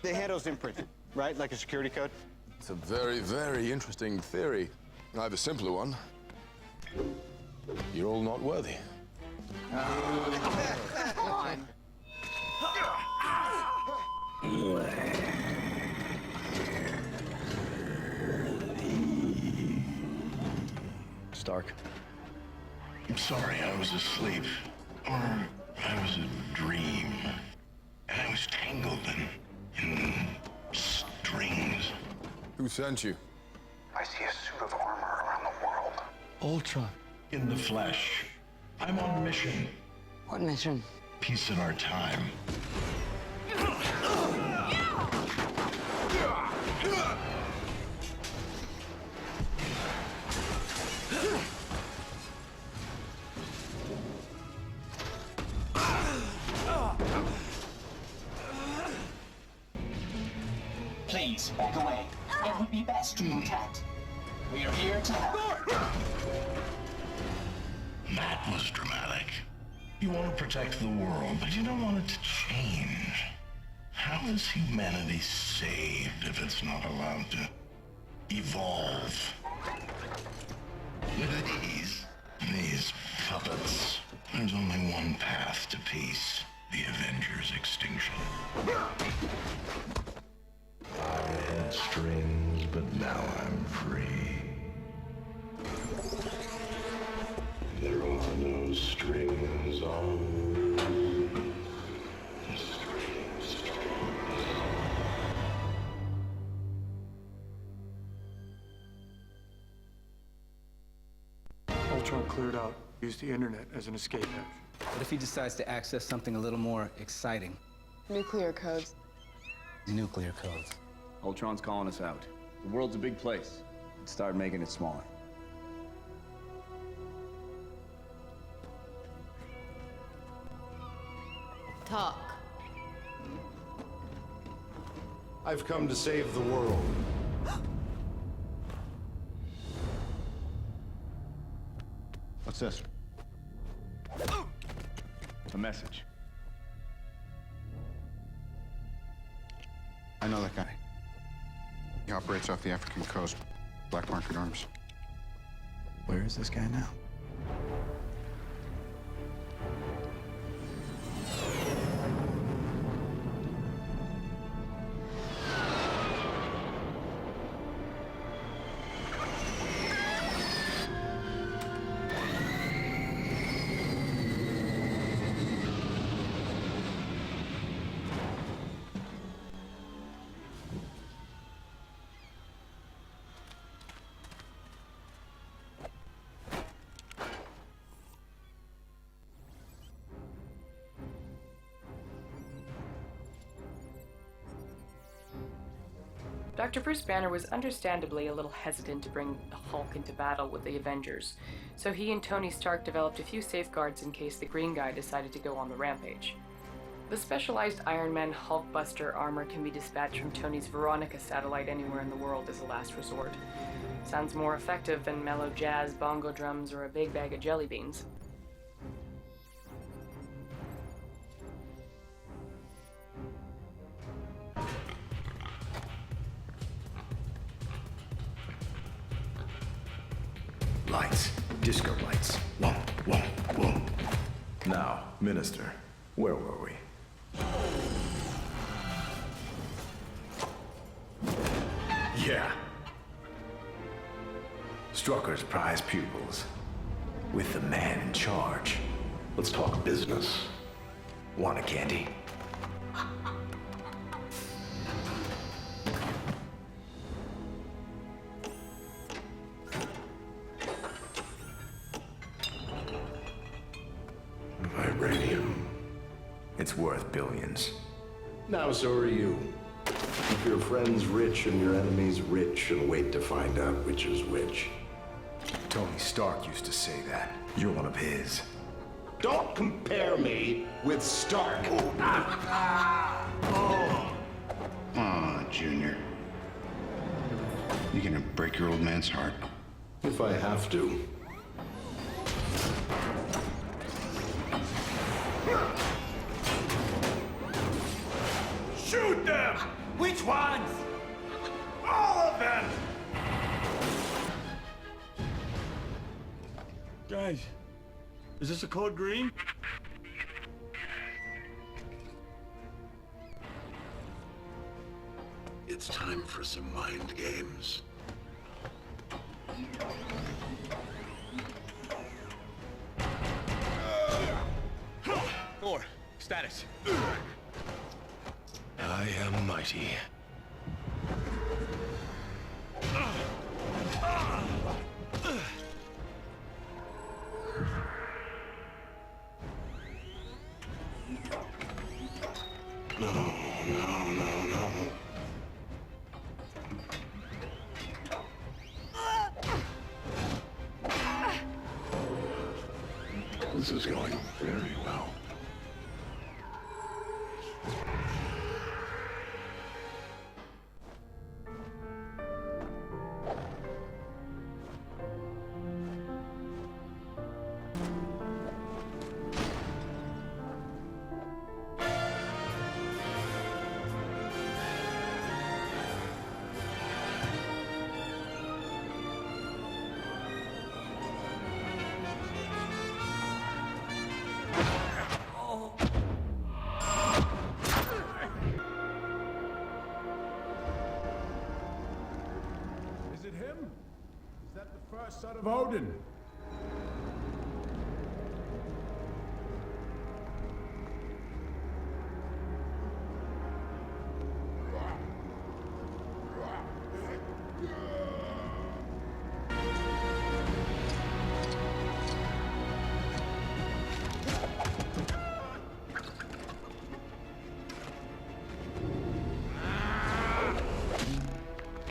The handle's imprinted, right? Like a security code? It's a very, very interesting theory. I have a simpler one. You're all not worthy. Come on. Stark. I'm sorry, I was asleep. Or I was a dream. And I was tangled in strings. Who sent you? I see a suit of armor around the world. Ultron. In the flesh. I'm on a mission. What mission? Piece of our time. Please, back away. It would be best to protect. We are here to help. That was dramatic. You want to protect the world, but you don't want it to change. How is humanity saved if it's not allowed to evolve? These puppets. There's only one path to peace. The Avengers' extinction. I had strings, but now I'm free. There are no strings on. Ultron cleared out, used the internet as an escape hatch. What if he decides to access something a little more exciting? Nuclear codes. Nuclear codes. Ultron's calling us out. The world's a big place. Let's start making it smaller. Talk. I've come to save the world. What's this? A message. I know that guy. He operates off the African coast. Black market arms. Where is this guy now? Dr. Bruce Banner was understandably a little hesitant to bring the Hulk into battle with the Avengers, so he and Tony Stark developed a few safeguards in case the green guy decided to go on the rampage. The specialized Iron Man Hulkbuster armor can be dispatched from Tony's Veronica satellite anywhere in the world as a last resort. Sounds more effective than mellow jazz, bongo drums, or a big bag of jelly beans. Lights. Disco lights. Whoa, whoa, whoa. Now, Minister, where were we? Yeah. Strucker's prize pupils. With the man in charge. Let's talk business. Want a candy? Vibranium. It's worth billions. Now so are you. Keep your friends rich and your enemies rich and wait to find out which is which. Tony Stark used to say that. You're one of his. Don't compare me with Stark. Aw, Junior. You gonna break your old man's heart? If I have to. Shoot them! Which ones? All of them! Guys, is this a code green? It's time for some mind games. Thor, status. I am mighty. No. This is going very well. Is it him? Is that the first son of Odin?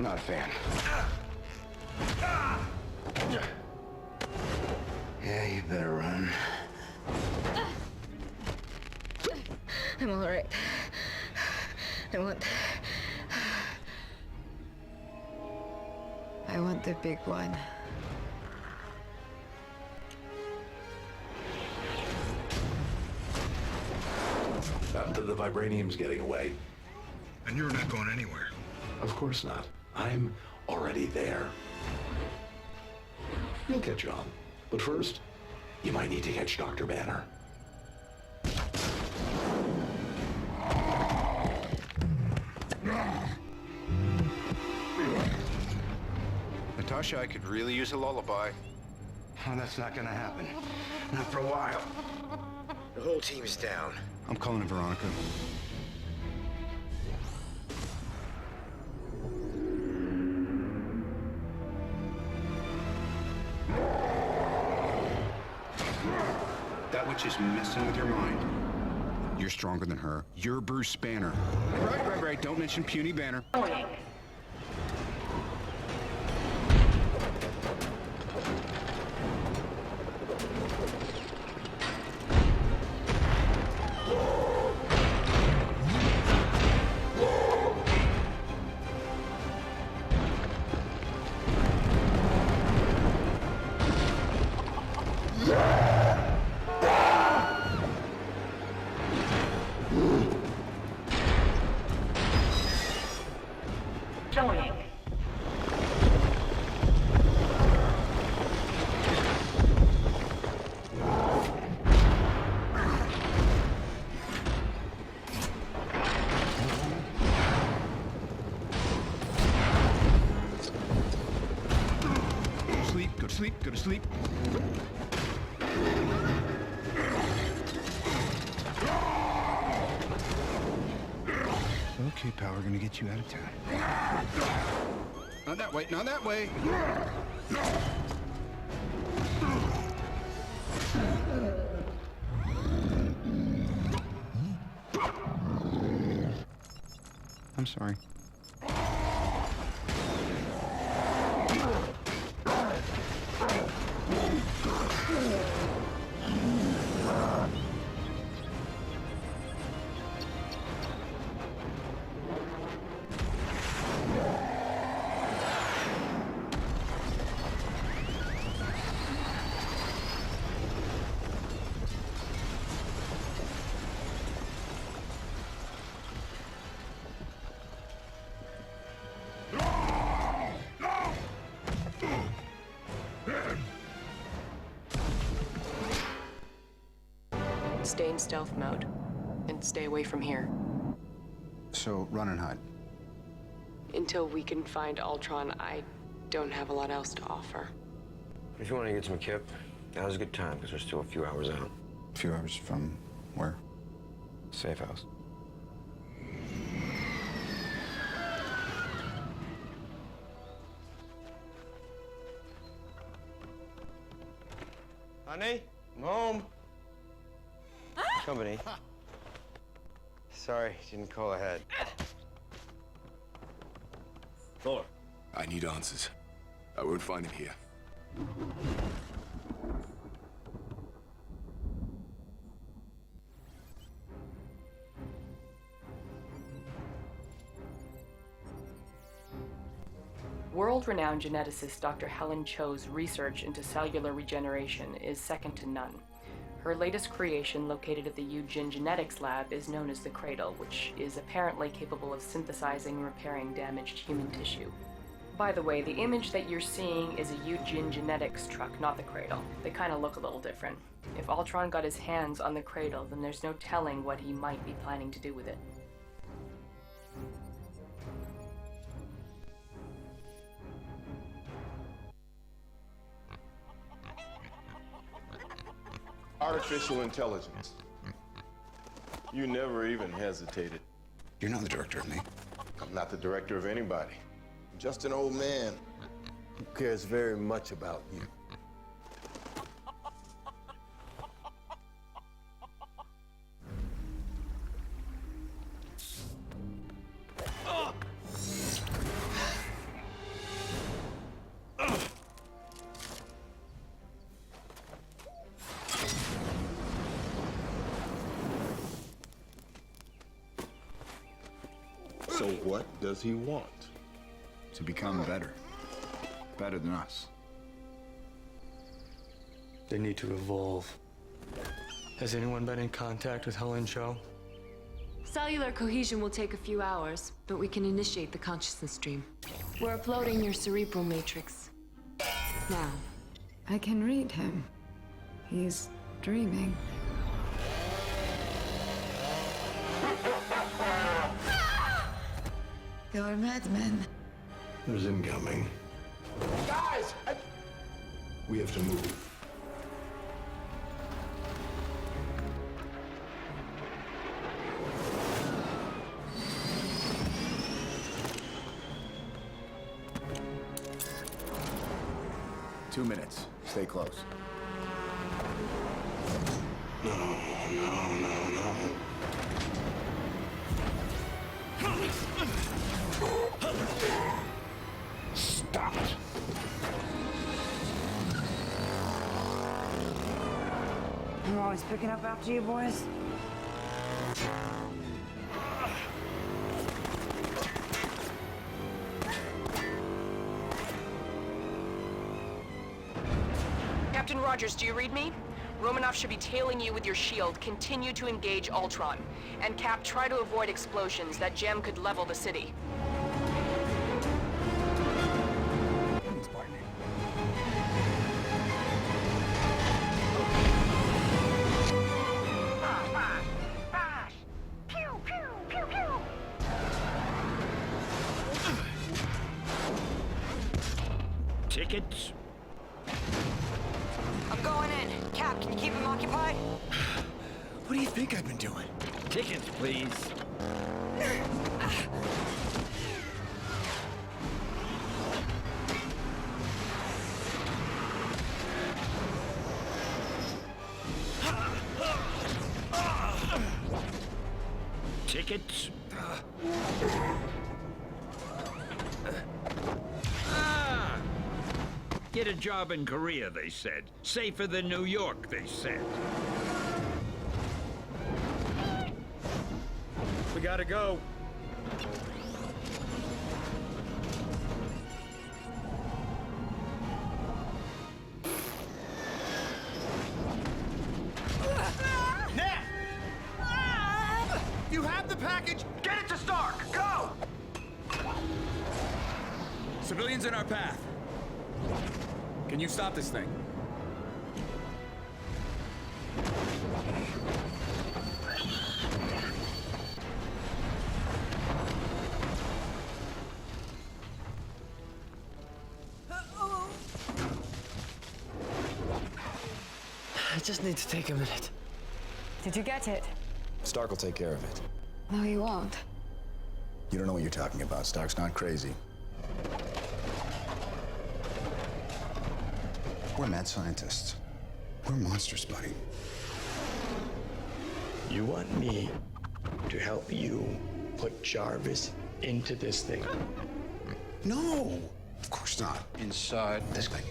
Not a fan. Yeah, you better run. I'm all right. I want the big one. After the vibranium's getting away. And you're not going anywhere. Of course not. I'm already there. You'll catch on. But first, you might need to catch Dr. Banner. Natasha, I could really use a lullaby. Oh, that's not gonna happen. Not for a while. The whole team's down. I'm calling it Veronica. That which is messing with your mind. You're stronger than her. You're Bruce Banner. Right. Don't mention puny Banner. Go to sleep, go to sleep. Okay, pal, we're gonna get you out of town. Not that way, not that way! I'm sorry. Stay in stealth mode, and stay away from here. So, run and hide. Until we can find Ultron, I don't have a lot else to offer. If you want to get some kip, now's a good time, because we're still a few hours out. A few hours from where? Safe house. Honey, I'm home. Company. Sorry, didn't call ahead. Thor. I need answers. I won't find him here. World-renowned geneticist Dr. Helen Cho's research into cellular regeneration is second to none. Her latest creation, located at the Eugene Genetics Lab, is known as the Cradle, which is apparently capable of synthesizing and repairing damaged human tissue. By the way, the image that you're seeing is a Eugene Genetics truck, not the Cradle. They kind of look a little different. If Ultron got his hands on the Cradle, then there's no telling what he might be planning to do with it. Artificial intelligence. You never even hesitated. You're not the director of me. I'm not the director of anybody. I'm just an old man who cares very much about you. So what does he want? To become better. Better than us. They need to evolve. Has anyone been in contact with Helen Cho? Cellular cohesion will take a few hours, but we can initiate the consciousness stream. We're uploading your cerebral matrix. Now. I can read him. He's dreaming. You're madmen. There's incoming. Guys! We have to move. Two minutes. Stay close. No. Stop it. I'm always picking up after you boys. Captain Rogers, do you read me? Romanoff should be tailing you with your shield. Continue to engage Ultron. And Cap, try to avoid explosions. That gem could level the city. Tickets? I'm going in. Cap, can you keep him occupied? What do you think I've been doing? Tickets, please. Tickets. Get a job in Korea, they said. Safer than New York, they said. We gotta go. Ned! You have the package! Get it to Stark! Go! Civilians in our path. Can you stop this thing? I just need to take a minute. Did you get it? Stark will take care of it. No, he won't. You don't know what you're talking about. Stark's not crazy. We're mad scientists. We're monsters, buddy. You want me to help you put Jarvis into this thing? No! Of course not. Inside this thing.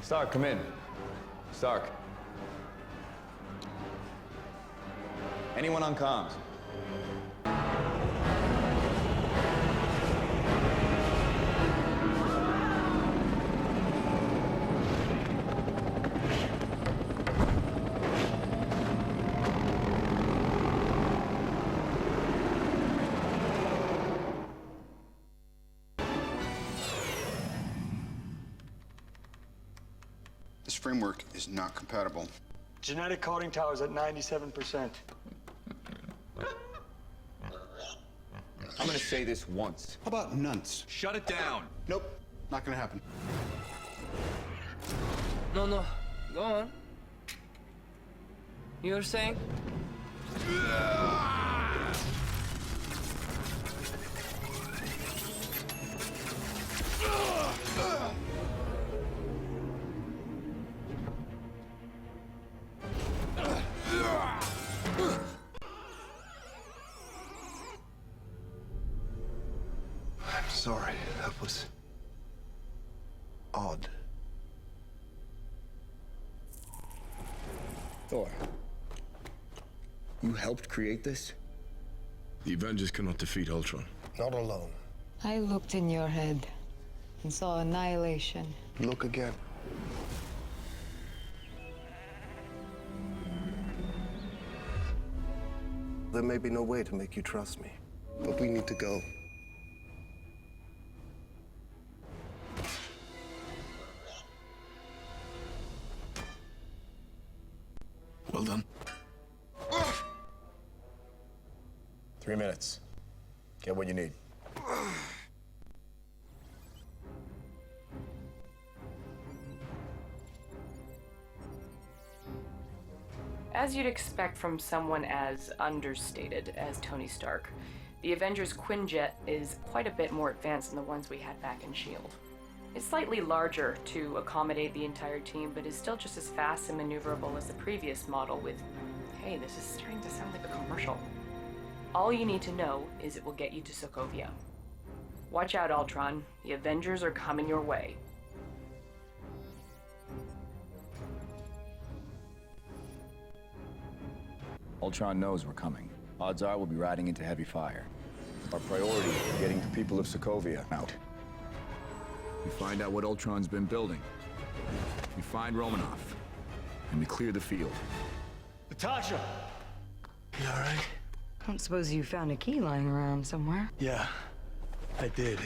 Stark, come in. Stark. Anyone on comms? This framework is not compatible. Genetic coding tower's at 97%. I'm gonna say this once. How about nunts? Shut it down. Nope, not gonna happen. No, go on. You were saying? I'm sorry. That was odd. Thor, you helped create this? The Avengers cannot defeat Ultron. Not alone. I looked in your head and saw annihilation. Look again. There may be no way to make you trust me, but we need to go. Well done. 3 minutes. Get what you need. As you'd expect from someone as understated as Tony Stark, the Avengers Quinjet is quite a bit more advanced than the ones we had back in S.H.I.E.L.D. It's slightly larger to accommodate the entire team, but is still just as fast and maneuverable as the previous model with, hey, this is starting to sound like a commercial. All you need to know is it will get you to Sokovia. Watch out, Ultron. The Avengers are coming your way. Ultron knows we're coming. Odds are we'll be riding into heavy fire. Our priority is getting the people of Sokovia out. We find out what Ultron's been building. We find Romanoff. And we clear the field. Natasha! You all right? I don't suppose you found a key lying around somewhere. Yeah, I did.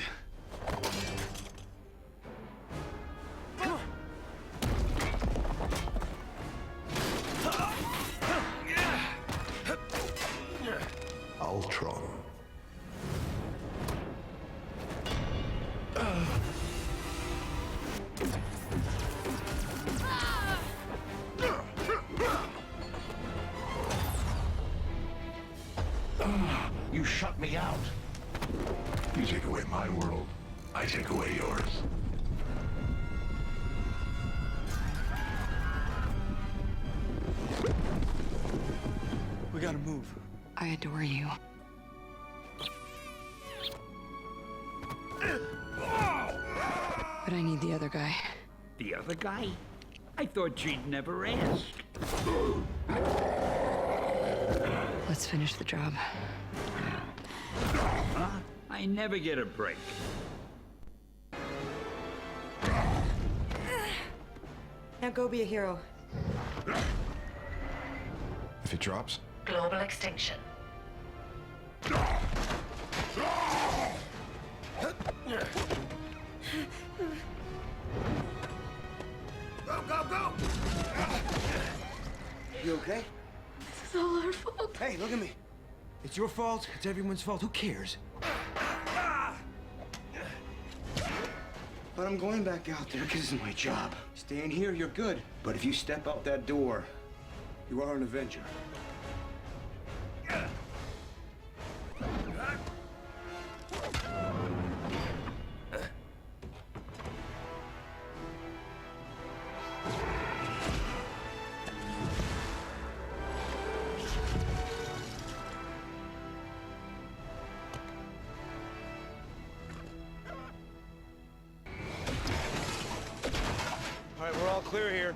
Ultron. me out. You take away my world, I take away yours. We gotta move. I adore you. But I need the other guy. The other guy? I thought she'd never ask. Let's finish the job. Huh? I never get a break. Now go be a hero. If it drops? Global extinction. Go, go, go! You okay? This is all our fault. Hey, look at me. It's your fault. It's everyone's fault. Who cares? But I'm going back out there because it's my job. Staying here, you're good. But if you step out that door, you are an Avenger. All right, we're all clear here.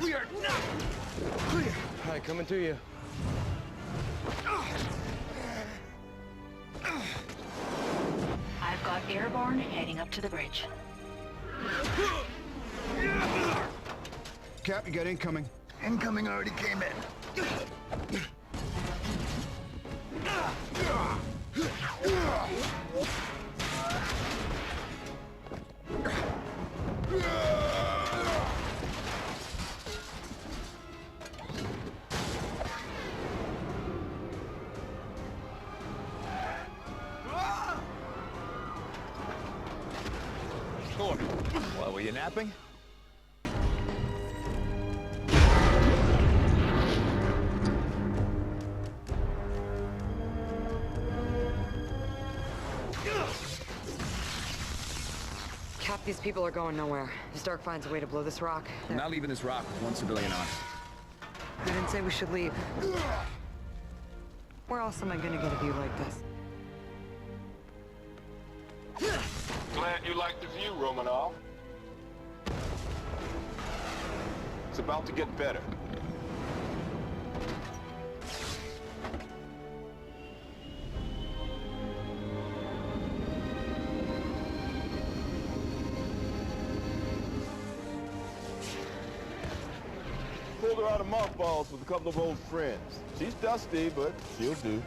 We are not clear. All right, coming to you. I've got airborne heading up to the bridge. Cap, you got incoming. Incoming already came in. Thor, what, were you napping? Cap, these people are going nowhere. Stark finds a way to blow this rock. I'm not leaving this rock with one civilian on it. I didn't say we should leave. Where else am I gonna get a view like this? Glad you like the view, Romanov. It's about to get better. Pulled her out of mothballs with a couple of old friends. She's dusty, but she'll do.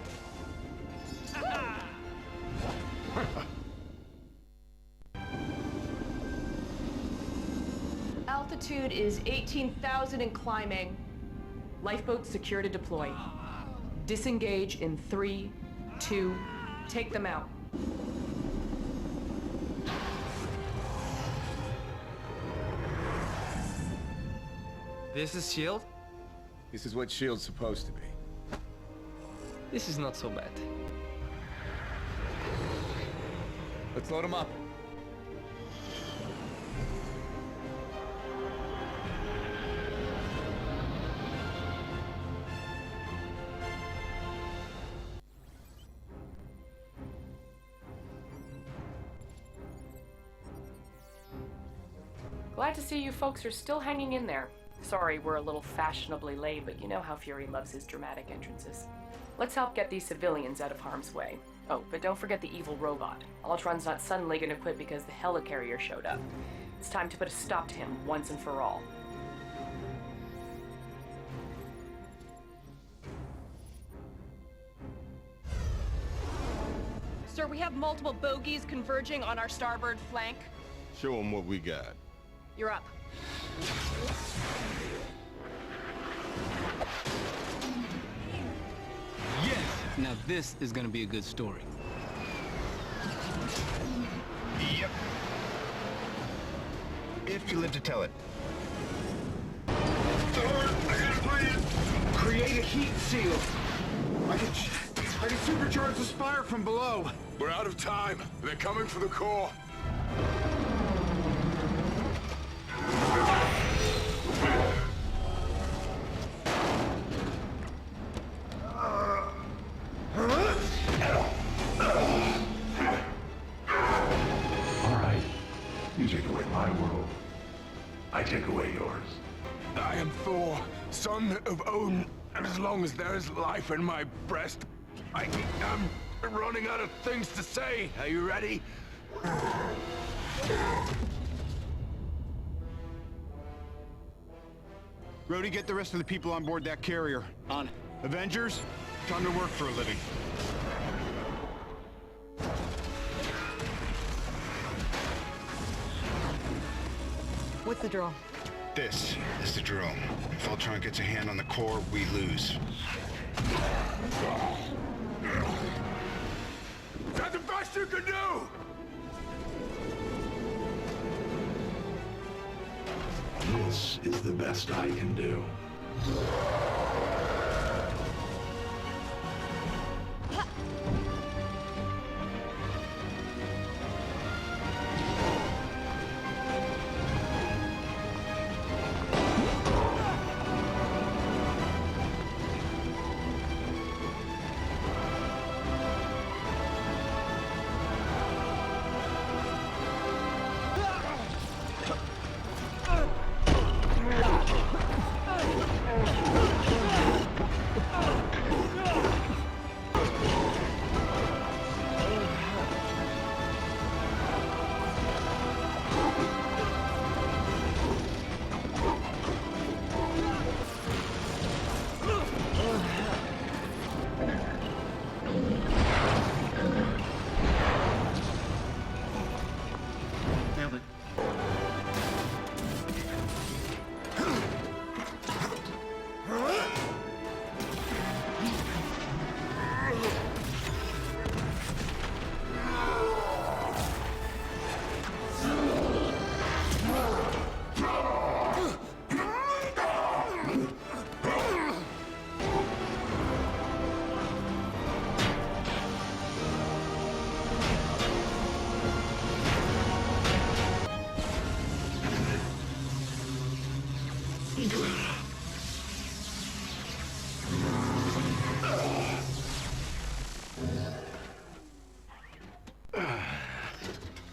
Altitude is 18,000 and climbing. Lifeboat secure to deploy. Disengage in 3, 2, take them out. This is S.H.I.E.L.D.? This is what S.H.I.E.L.D's supposed to be. This is not so bad. Let's load them up. Glad to see you folks are still hanging in there. Sorry we're a little fashionably late, but you know how Fury loves his dramatic entrances. Let's help get these civilians out of harm's way. Oh, but don't forget the evil robot. Ultron's not suddenly gonna quit because the helicarrier showed up. It's time to put a stop to him once and for all. Sir, we have multiple bogies converging on our starboard flank. Show them what we got. You're up. Yes! Now this is gonna be a good story. Yep. If you live to tell it. Thor, I got a plan. Create a heat seal. I can I can supercharge the spire from below. We're out of time. They're coming for the core. You take away my world, I take away yours. I am Thor, son of Odin, and as long as there is life in my breast, I'm running out of things to say. Are you ready? Rhodey, get the rest of the people on board that carrier. On. Avengers, time to work for a living. What's the drill? This is the drill. If Ultron gets a hand on the core, we lose. That's the best you can do! This is the best I can do.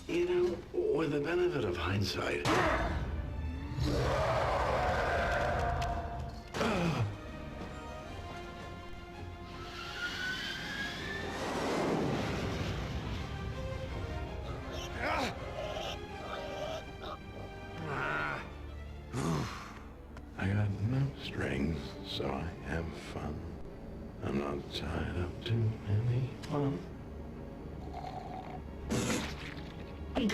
You know, with the benefit of hindsight, I got no strings, so I have fun. I'm not tied up to anyone. You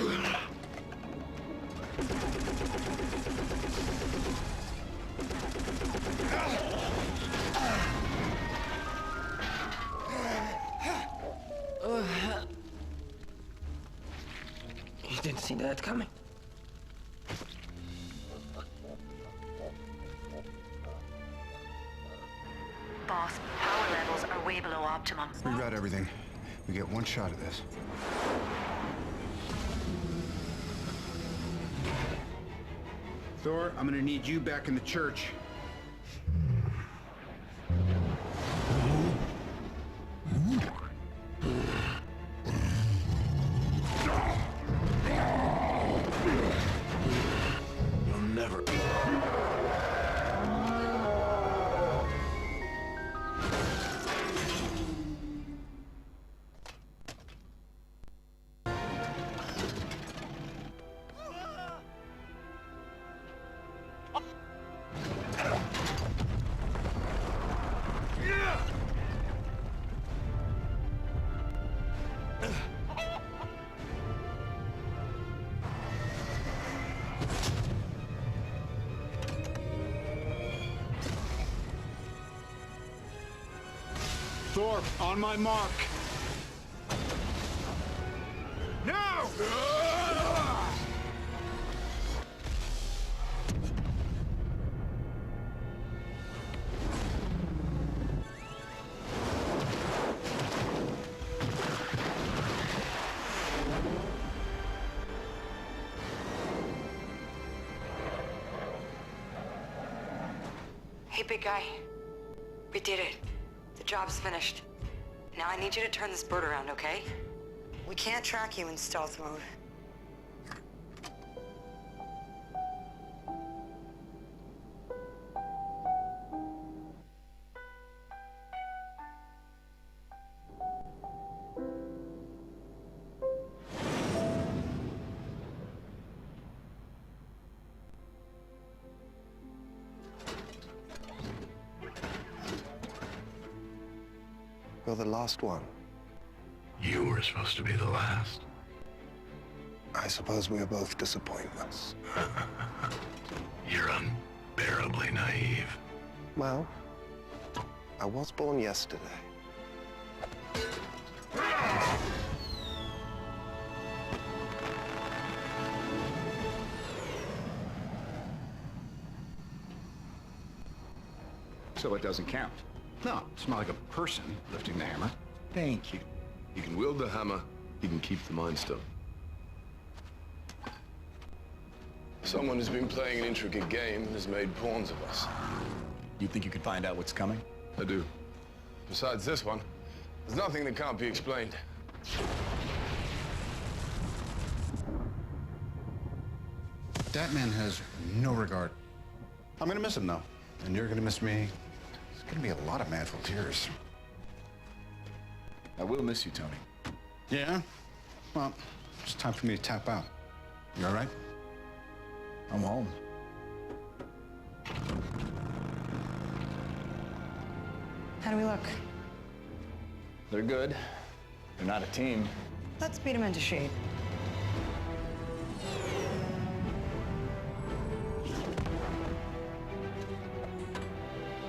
didn't see that coming. Boss, power levels are way below optimum. We got everything. We get one shot at this. Thor, I'm gonna need you back in the church. You'll never be. Thor, on my mark. Now! Hey, big guy. We did it. The job's finished. Now I need you to turn this bird around, okay? We can't track you in stealth mode. You're the last one. You were supposed to be the last. I suppose we are both disappointments. You're unbearably naive. Well, I was born yesterday. So it doesn't count. No, it's not like a person lifting the hammer. Thank you. He can wield the hammer, he can keep the Mind Stone. Someone who's been playing an intricate game has made pawns of us. You think you can find out what's coming? I do. Besides this one, there's nothing that can't be explained. That man has no regard. I'm gonna miss him, though. And you're gonna miss me. It's gonna be a lot of manful tears. I will miss you, Tony. Yeah? Well, it's time for me to tap out. You all right? I'm home. How do we look? They're good. They're not a team. Let's beat them into shape.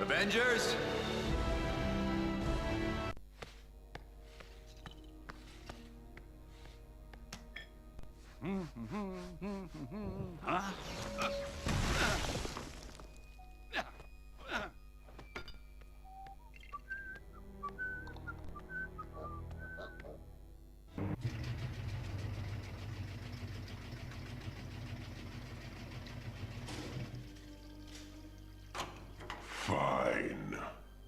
Avengers! Huh? Fine.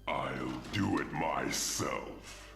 I'll do it myself.